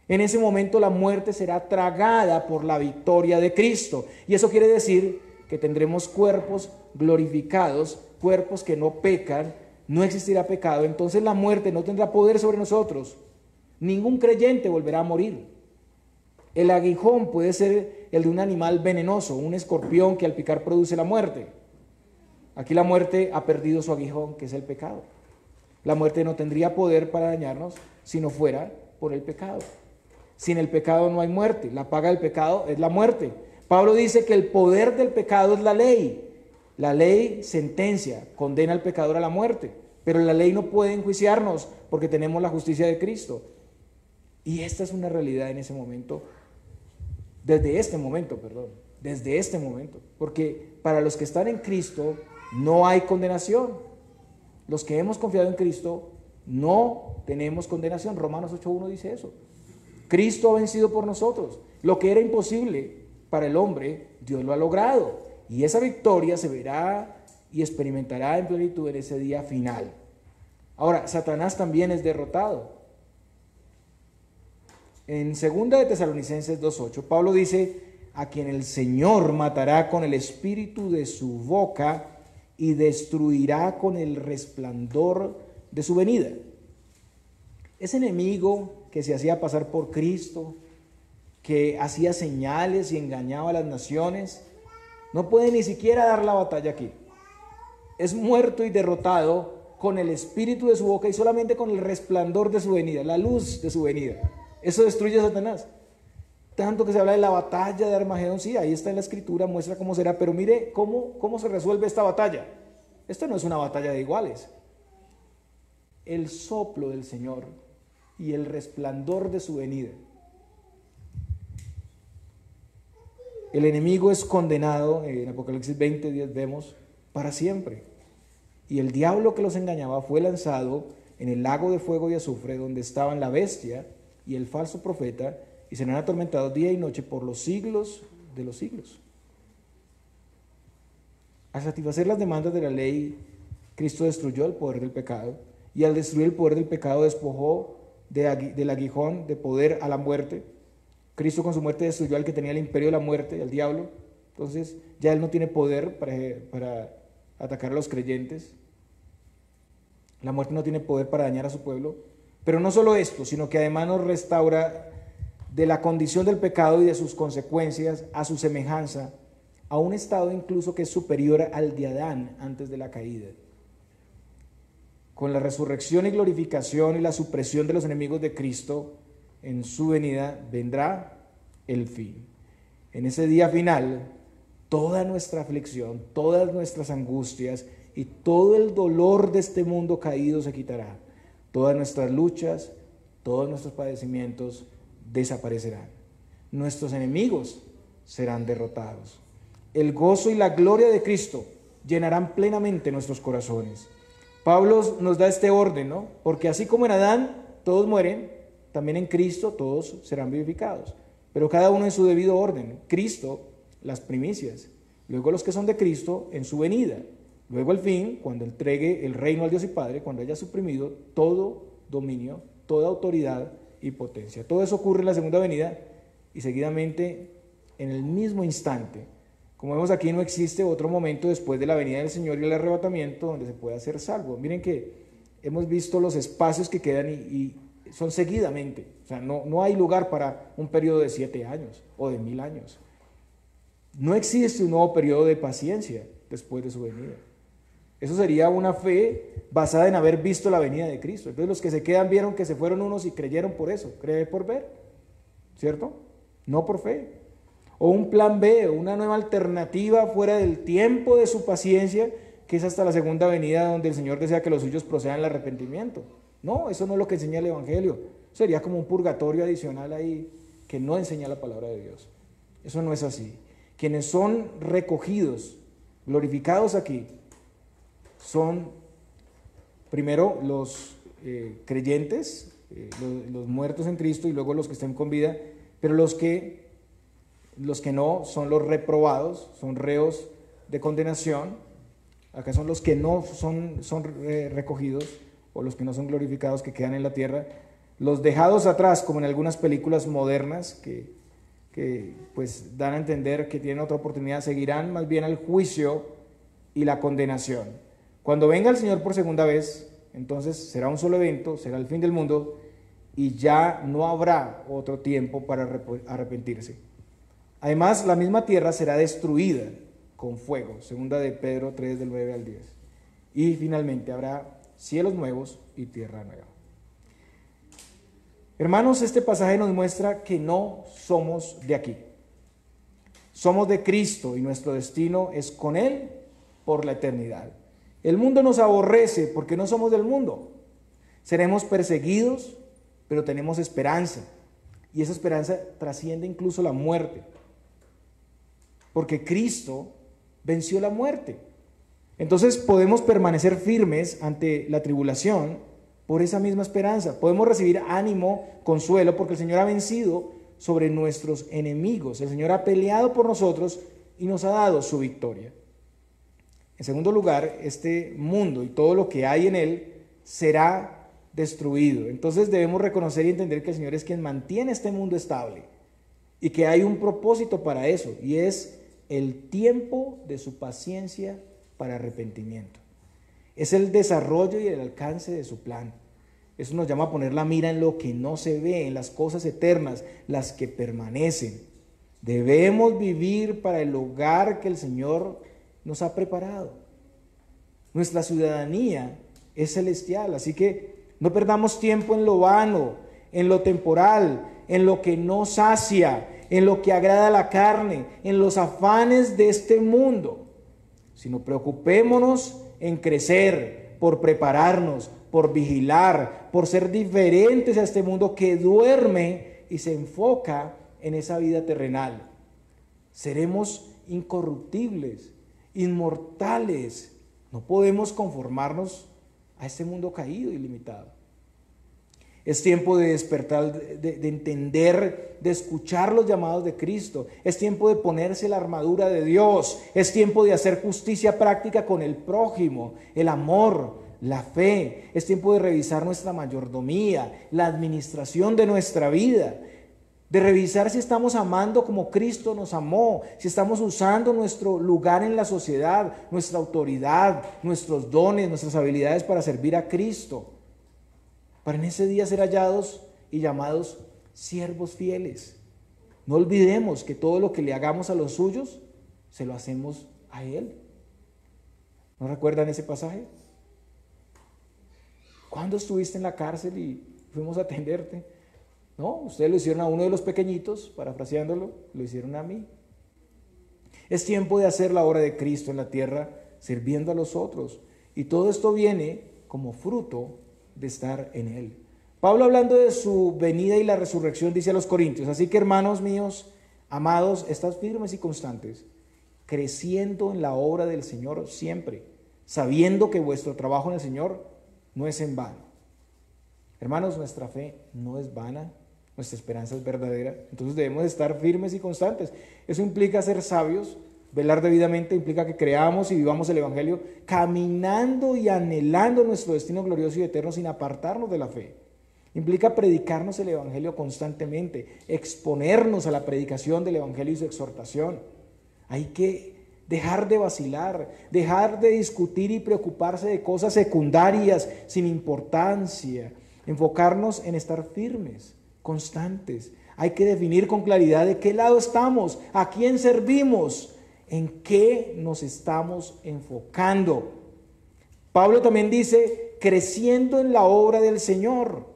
En ese momento la muerte será tragada por la victoria de Cristo. Y eso quiere decir que tendremos cuerpos glorificados, cuerpos que no pecan, no existirá pecado. Entonces la muerte no tendrá poder sobre nosotros. Ningún creyente volverá a morir. El aguijón puede ser el de un animal venenoso, un escorpión que al picar produce la muerte. Aquí la muerte ha perdido su aguijón, que es el pecado. La muerte no tendría poder para dañarnos si no fuera por el pecado. Sin el pecado no hay muerte. La paga del pecado es la muerte. Pablo dice que el poder del pecado es la ley. La ley sentencia, condena al pecador a la muerte. Pero la ley no puede enjuiciarnos porque tenemos la justicia de Cristo. Y esta es una realidad en ese momento. Desde este momento. Porque para los que están en Cristo no hay condenación. Los que hemos confiado en Cristo no tenemos condenación. Romanos 8:1 dice eso. Cristo ha vencido por nosotros. Lo que era imposible para el hombre, Dios lo ha logrado. Y esa victoria se verá y experimentará en plenitud en ese día final. Ahora, Satanás también es derrotado. En 2 de Tesalonicenses 2:8, Pablo dice: a quien el Señor matará con el espíritu de su boca y destruirá con el resplandor de su venida. Ese enemigo que se hacía pasar por Cristo, que hacía señales y engañaba a las naciones, no puede ni siquiera dar la batalla aquí. Es muerto y derrotado con el espíritu de su boca y solamente con el resplandor de su venida, la luz de su venida. Eso destruye a Satanás. Tanto que se habla de la batalla de Armagedón, sí, ahí está en la escritura, muestra cómo será, pero mire cómo se resuelve esta batalla. Esto no es una batalla de iguales. El soplo del Señor y el resplandor de su venida. El enemigo es condenado, en Apocalipsis 20:10 vemos, para siempre. Y el diablo que los engañaba fue lanzado en el lago de fuego y azufre, donde estaban la bestia y el falso profeta, y serán atormentados día y noche por los siglos de los siglos. Al satisfacer las demandas de la ley, Cristo destruyó el poder del pecado, y al destruir el poder del pecado despojó del aguijón de poder a la muerte. Cristo con su muerte destruyó al que tenía el imperio de la muerte, al diablo. Entonces ya él no tiene poder para atacar a los creyentes. La muerte no tiene poder para dañar a su pueblo. Pero no solo esto, sino que además nos restaura de la condición del pecado y de sus consecuencias a su semejanza, a un estado incluso que es superior al de Adán antes de la caída. Con la resurrección y glorificación y la supresión de los enemigos de Cristo, en su venida vendrá el fin. En ese día final, toda nuestra aflicción, todas nuestras angustias y todo el dolor de este mundo caído se quitará. Todas nuestras luchas, todos nuestros padecimientos desaparecerán. Nuestros enemigos serán derrotados. El gozo y la gloria de Cristo llenarán plenamente nuestros corazones. Pablo nos da este orden, ¿no? Porque así como en Adán todos mueren, también en Cristo todos serán vivificados. Pero cada uno en su debido orden. Cristo, las primicias. Luego los que son de Cristo en su venida. Luego al fin, cuando entregue el reino al Dios y Padre, cuando haya suprimido todo dominio, toda autoridad y potencia. Todo eso ocurre en la segunda venida y seguidamente en el mismo instante. Como vemos aquí, no existe otro momento después de la venida del Señor y el arrebatamiento donde se pueda ser salvo. Miren que hemos visto los espacios que quedan y son seguidamente. O sea, no hay lugar para un periodo de 7 años o de 1000 años. No existe un nuevo periodo de paciencia después de su venida. Eso sería una fe basada en haber visto la venida de Cristo. Entonces los que se quedan vieron que se fueron unos y creyeron por eso. Creer por ver, ¿cierto? No por fe. O un plan B, o una nueva alternativa fuera del tiempo de su paciencia, que es hasta la segunda venida donde el Señor desea que los suyos procedan al arrepentimiento. No, eso no es lo que enseña el Evangelio. Sería como un purgatorio adicional ahí que no enseña la palabra de Dios. Eso no es así. Quienes son recogidos, glorificados aquí, son primero los creyentes, los muertos en Cristo y luego los que estén con vida, pero los que los que no son los reprobados, son reos de condenación. Acá son los que no son recogidos, o los que no son glorificados, que quedan en la tierra. Los dejados atrás, como en algunas películas modernas que pues dan a entender que tienen otra oportunidad, seguirán más bien al juicio y la condenación. Cuando venga el Señor por segunda vez, entonces será un solo evento, será el fin del mundo, y ya no habrá otro tiempo para arrepentirse. Además, la misma tierra será destruida con fuego, segunda de Pedro 3, del 9 al 10. Y finalmente habrá cielos nuevos y tierra nueva. Hermanos, este pasaje nos muestra que no somos de aquí. Somos de Cristo y nuestro destino es con Él por la eternidad. El mundo nos aborrece porque no somos del mundo. Seremos perseguidos, pero tenemos esperanza. Y esa esperanza trasciende incluso la muerte. Porque Cristo venció la muerte. Entonces podemos permanecer firmes ante la tribulación por esa misma esperanza. Podemos recibir ánimo, consuelo, porque el Señor ha vencido sobre nuestros enemigos. El Señor ha peleado por nosotros y nos ha dado su victoria. En segundo lugar, este mundo y todo lo que hay en él será destruido. Entonces debemos reconocer y entender que el Señor es quien mantiene este mundo estable y que hay un propósito para eso, y es el tiempo de su paciencia para arrepentimiento. Es el desarrollo y el alcance de su plan. Eso nos llama a poner la mira en lo que no se ve, en las cosas eternas, las que permanecen. Debemos vivir para el hogar que el Señor nos ha preparado. Nuestra ciudadanía es celestial, así que no perdamos tiempo en lo vano, en lo temporal, en lo que no sacia, en lo que agrada a la carne, en los afanes de este mundo, sino preocupémonos en crecer, por prepararnos, por vigilar, por ser diferentes a este mundo que duerme y se enfoca en esa vida terrenal. Seremos incorruptibles, inmortales. No podemos conformarnos a este mundo caído y limitado. Es tiempo de despertar, de entender, de escuchar los llamados de Cristo. Es tiempo de ponerse la armadura de Dios. Es tiempo de hacer justicia práctica con el prójimo, el amor, la fe. Es tiempo de revisar nuestra mayordomía, la administración de nuestra vida. De revisar si estamos amando como Cristo nos amó, si estamos usando nuestro lugar en la sociedad, nuestra autoridad, nuestros dones, nuestras habilidades para servir a Cristo. Para en ese día ser hallados y llamados siervos fieles. No olvidemos que todo lo que le hagamos a los suyos, se lo hacemos a Él. ¿No recuerdan ese pasaje? ¿Cuándo estuviste en la cárcel y fuimos a atenderte? No, ustedes lo hicieron a uno de los pequeñitos, parafraseándolo, lo hicieron a mí. Es tiempo de hacer la obra de Cristo en la tierra, sirviendo a los otros. Y todo esto viene como fruto de estar en Él. Pablo, hablando de su venida y la resurrección, dice a los Corintios: así que, hermanos míos, amados, estad firmes y constantes, creciendo en la obra del Señor siempre, sabiendo que vuestro trabajo en el Señor no es en vano. Hermanos, nuestra fe no es vana, nuestra esperanza es verdadera, entonces debemos estar firmes y constantes. Eso implica ser sabios, velar debidamente, implica que creamos y vivamos el Evangelio caminando y anhelando nuestro destino glorioso y eterno sin apartarnos de la fe. Implica predicarnos el Evangelio constantemente, exponernos a la predicación del Evangelio y su exhortación. Hay que dejar de vacilar, dejar de discutir y preocuparse de cosas secundarias sin importancia, enfocarnos en estar firmes, constantes. Hay que definir con claridad de qué lado estamos, a quién servimos, en qué nos estamos enfocando. Pablo también dice, creciendo en la obra del Señor.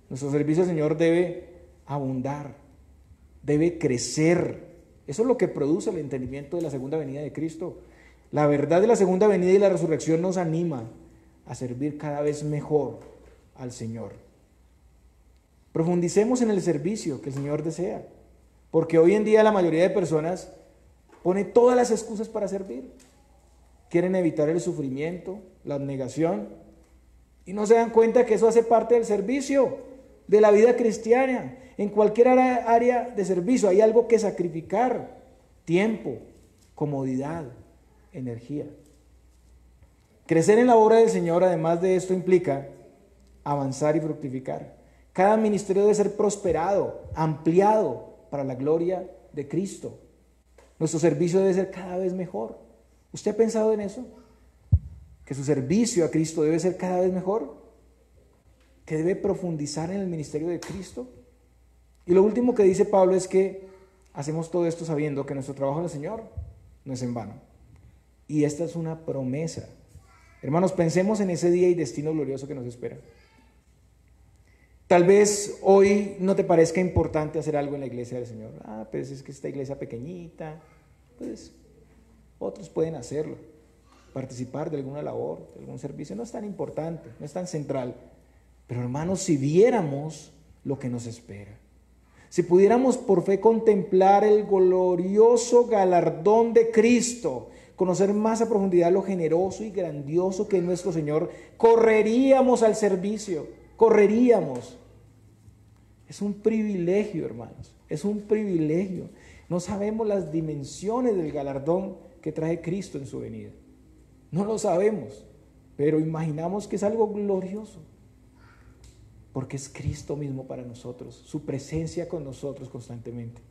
Nuestro servicio al Señor debe abundar, debe crecer. Eso es lo que produce el entendimiento de la segunda venida de Cristo. La verdad de la segunda venida y la resurrección nos anima a servir cada vez mejor al Señor. Profundicemos en el servicio que el Señor desea, porque hoy en día la mayoría de personas pone todas las excusas para servir. Quieren evitar el sufrimiento, la abnegación, y no se dan cuenta que eso hace parte del servicio. de la vida cristiana. En cualquier área de servicio hay algo que sacrificar: tiempo, comodidad, energía. Crecer en la obra del Señor, además de esto, implica avanzar y fructificar. Cada ministerio debe ser prosperado, ampliado para la gloria de Cristo. Nuestro servicio debe ser cada vez mejor. ¿Usted ha pensado en eso? ¿Que su servicio a Cristo debe ser cada vez mejor? ¿Que debe profundizar en el ministerio de Cristo? Y lo último que dice Pablo es que hacemos todo esto sabiendo que nuestro trabajo en el Señor no es en vano. Y esta es una promesa. Hermanos, pensemos en ese día y destino glorioso que nos espera. Tal vez hoy no te parezca importante hacer algo en la iglesia del Señor. Pues es que esta iglesia pequeñita, pues otros pueden hacerlo. Participar de alguna labor, de algún servicio, no es tan importante, no es tan central. Pero hermanos, si viéramos lo que nos espera, si pudiéramos por fe contemplar el glorioso galardón de Cristo, conocer más a profundidad lo generoso y grandioso que es nuestro Señor, correríamos al servicio, correríamos. Es un privilegio, hermanos, es un privilegio. No sabemos las dimensiones del galardón que trae Cristo en su venida. No lo sabemos, pero imaginamos que es algo glorioso, porque es Cristo mismo para nosotros, su presencia con nosotros constantemente.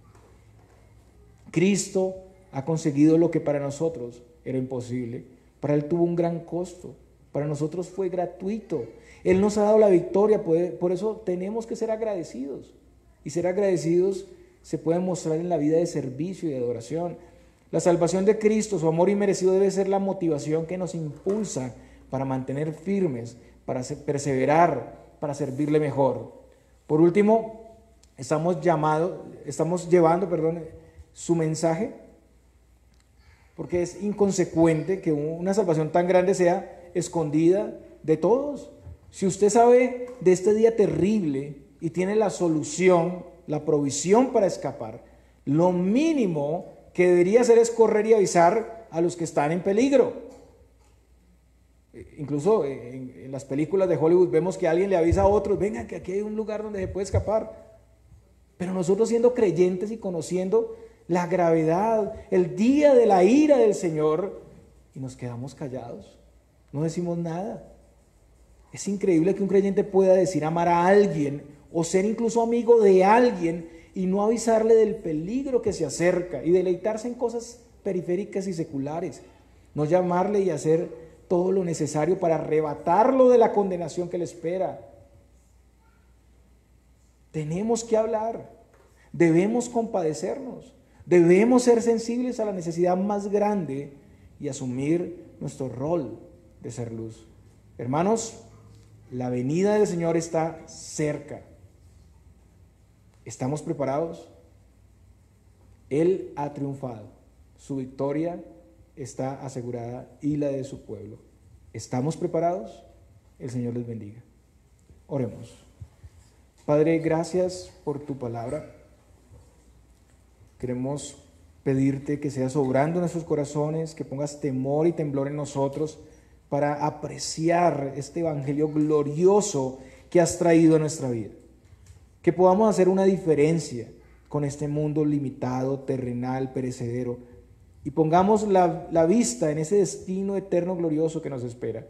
Cristo ha conseguido lo que para nosotros era imposible. Para Él tuvo un gran costo, para nosotros fue gratuito. Él nos ha dado la victoria, por eso tenemos que ser agradecidos. Y ser agradecidos se puede mostrar en la vida de servicio y de adoración. La salvación de Cristo, su amor inmerecido, debe ser la motivación que nos impulsa para mantener firmes, para perseverar, para servirle mejor. Por último, estamos llevando su mensaje, porque es inconsecuente que una salvación tan grande sea escondida de todos. Si usted sabe de este día terrible y tiene la solución, la provisión para escapar, lo mínimo que debería hacer es correr y avisar a los que están en peligro. Incluso en las películas de Hollywood vemos que alguien le avisa a otros: venga, que aquí hay un lugar donde se puede escapar. Pero nosotros, siendo creyentes y conociendo la gravedad, el día de la ira del Señor, y nos quedamos callados, no decimos nada. Es increíble que un creyente pueda decir amar a alguien o ser incluso amigo de alguien y no avisarle del peligro que se acerca y deleitarse en cosas periféricas y seculares, no llamarle y hacer todo lo necesario para arrebatarlo de la condenación que le espera. Tenemos que hablar, debemos compadecernos, debemos ser sensibles a la necesidad más grande y asumir nuestro rol de ser luz. Hermanos, la venida del Señor está cerca. ¿Estamos preparados? Él ha triunfado, su victoria está asegurada y la de su pueblo. ¿Estamos preparados? El Señor les bendiga. Oremos. Padre, gracias por tu palabra. Queremos pedirte que seas obrando en nuestros corazones, que pongas temor y temblor en nosotros para apreciar este evangelio glorioso que has traído a nuestra vida. Que podamos hacer una diferencia con este mundo limitado, terrenal, perecedero, y pongamos la vista en ese destino eterno glorioso que nos espera.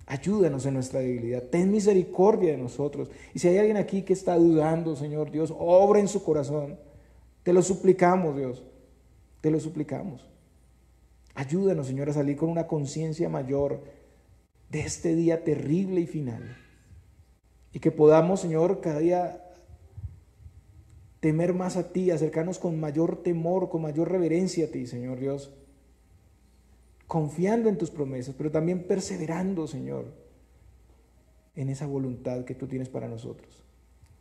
Ayúdanos en nuestra debilidad, ten misericordia de nosotros. Y si hay alguien aquí que está dudando, Señor Dios, obra en su corazón. Te lo suplicamos, Dios, te lo suplicamos. Ayúdanos, Señor, a salir con una conciencia mayor de este día terrible y final. Y que podamos, Señor, cada día temer más a ti, acercarnos con mayor temor, con mayor reverencia a ti, Señor Dios, confiando en tus promesas, pero también perseverando, Señor, en esa voluntad que tú tienes para nosotros.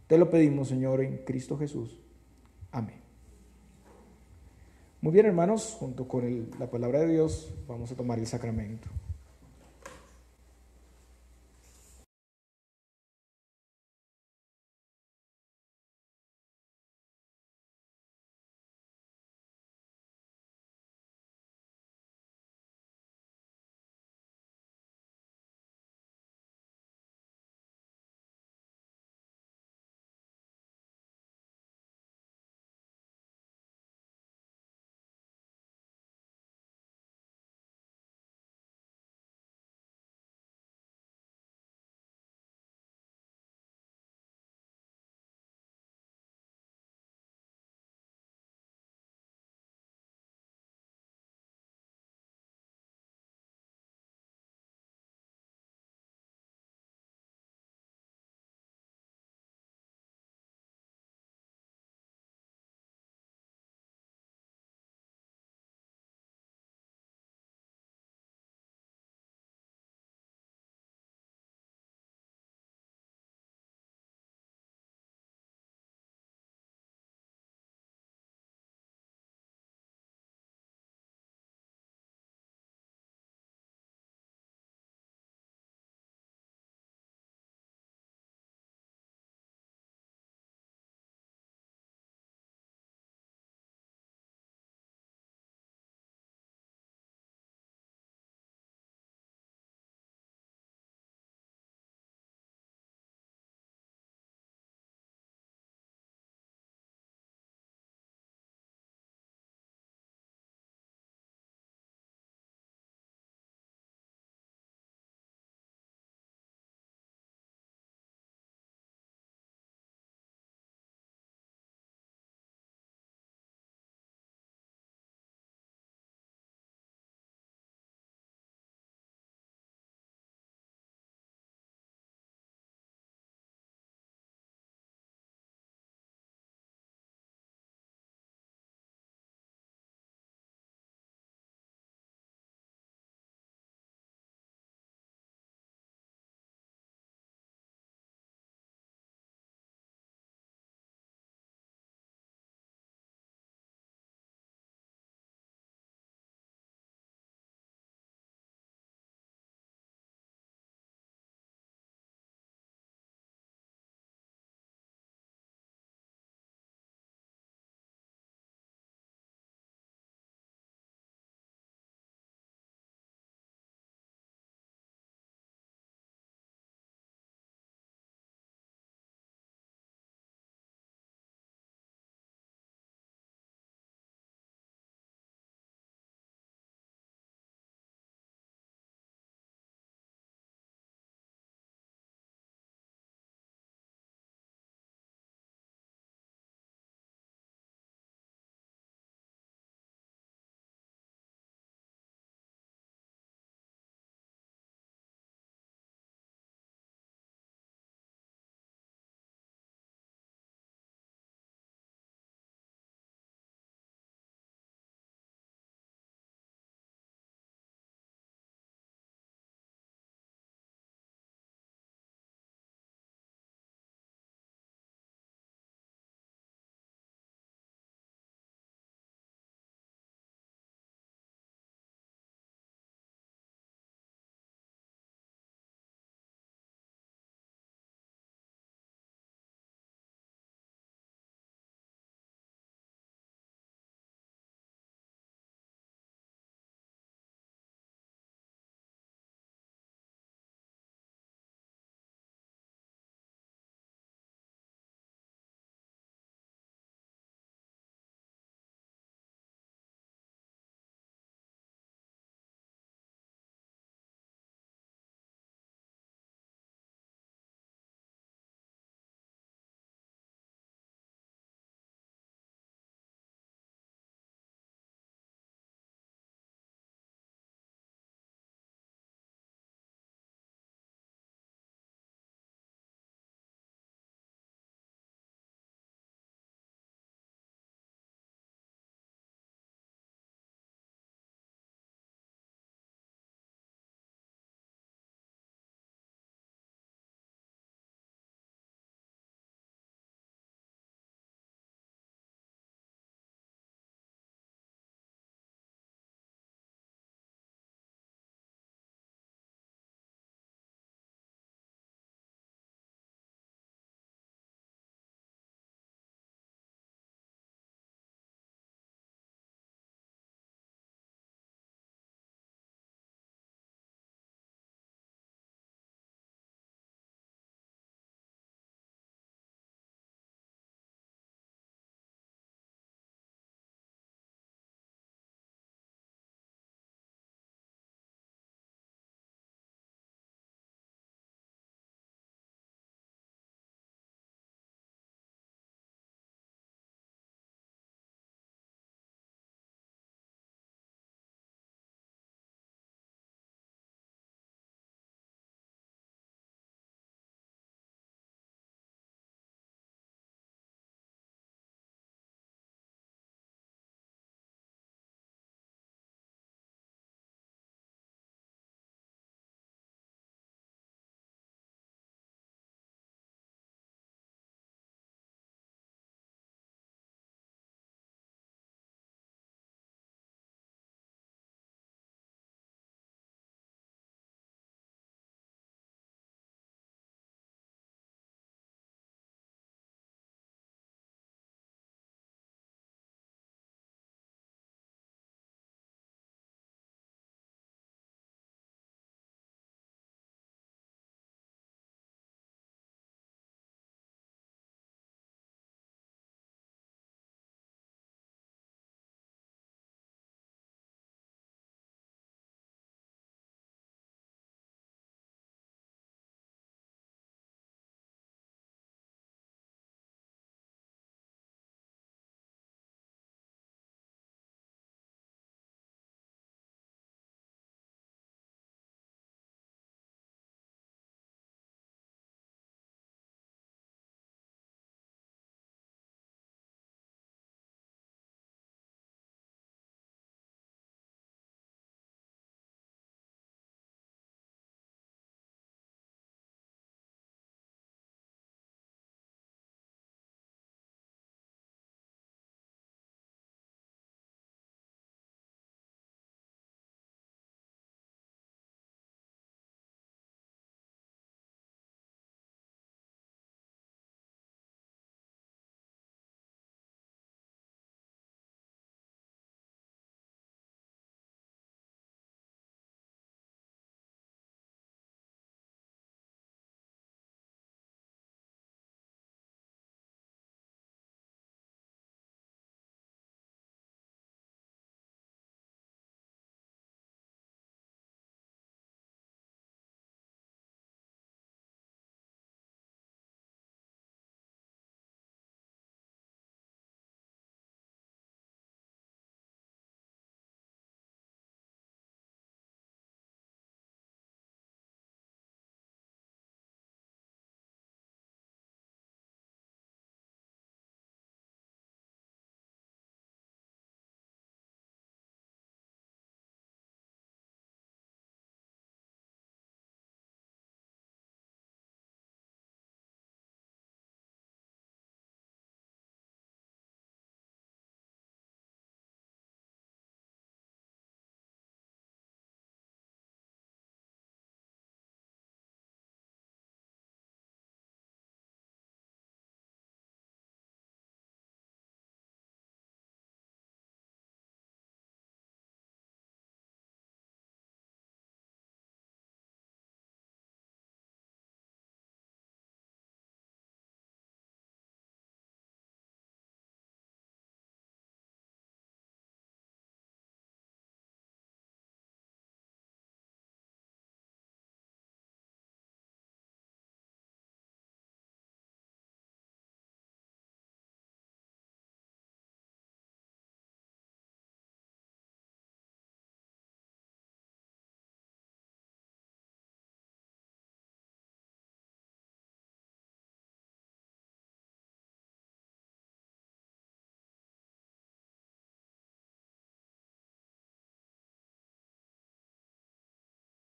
Te lo pedimos, Señor, en Cristo Jesús. Amén. Muy bien, hermanos, junto con la palabra de Dios, vamos a tomar el sacramento.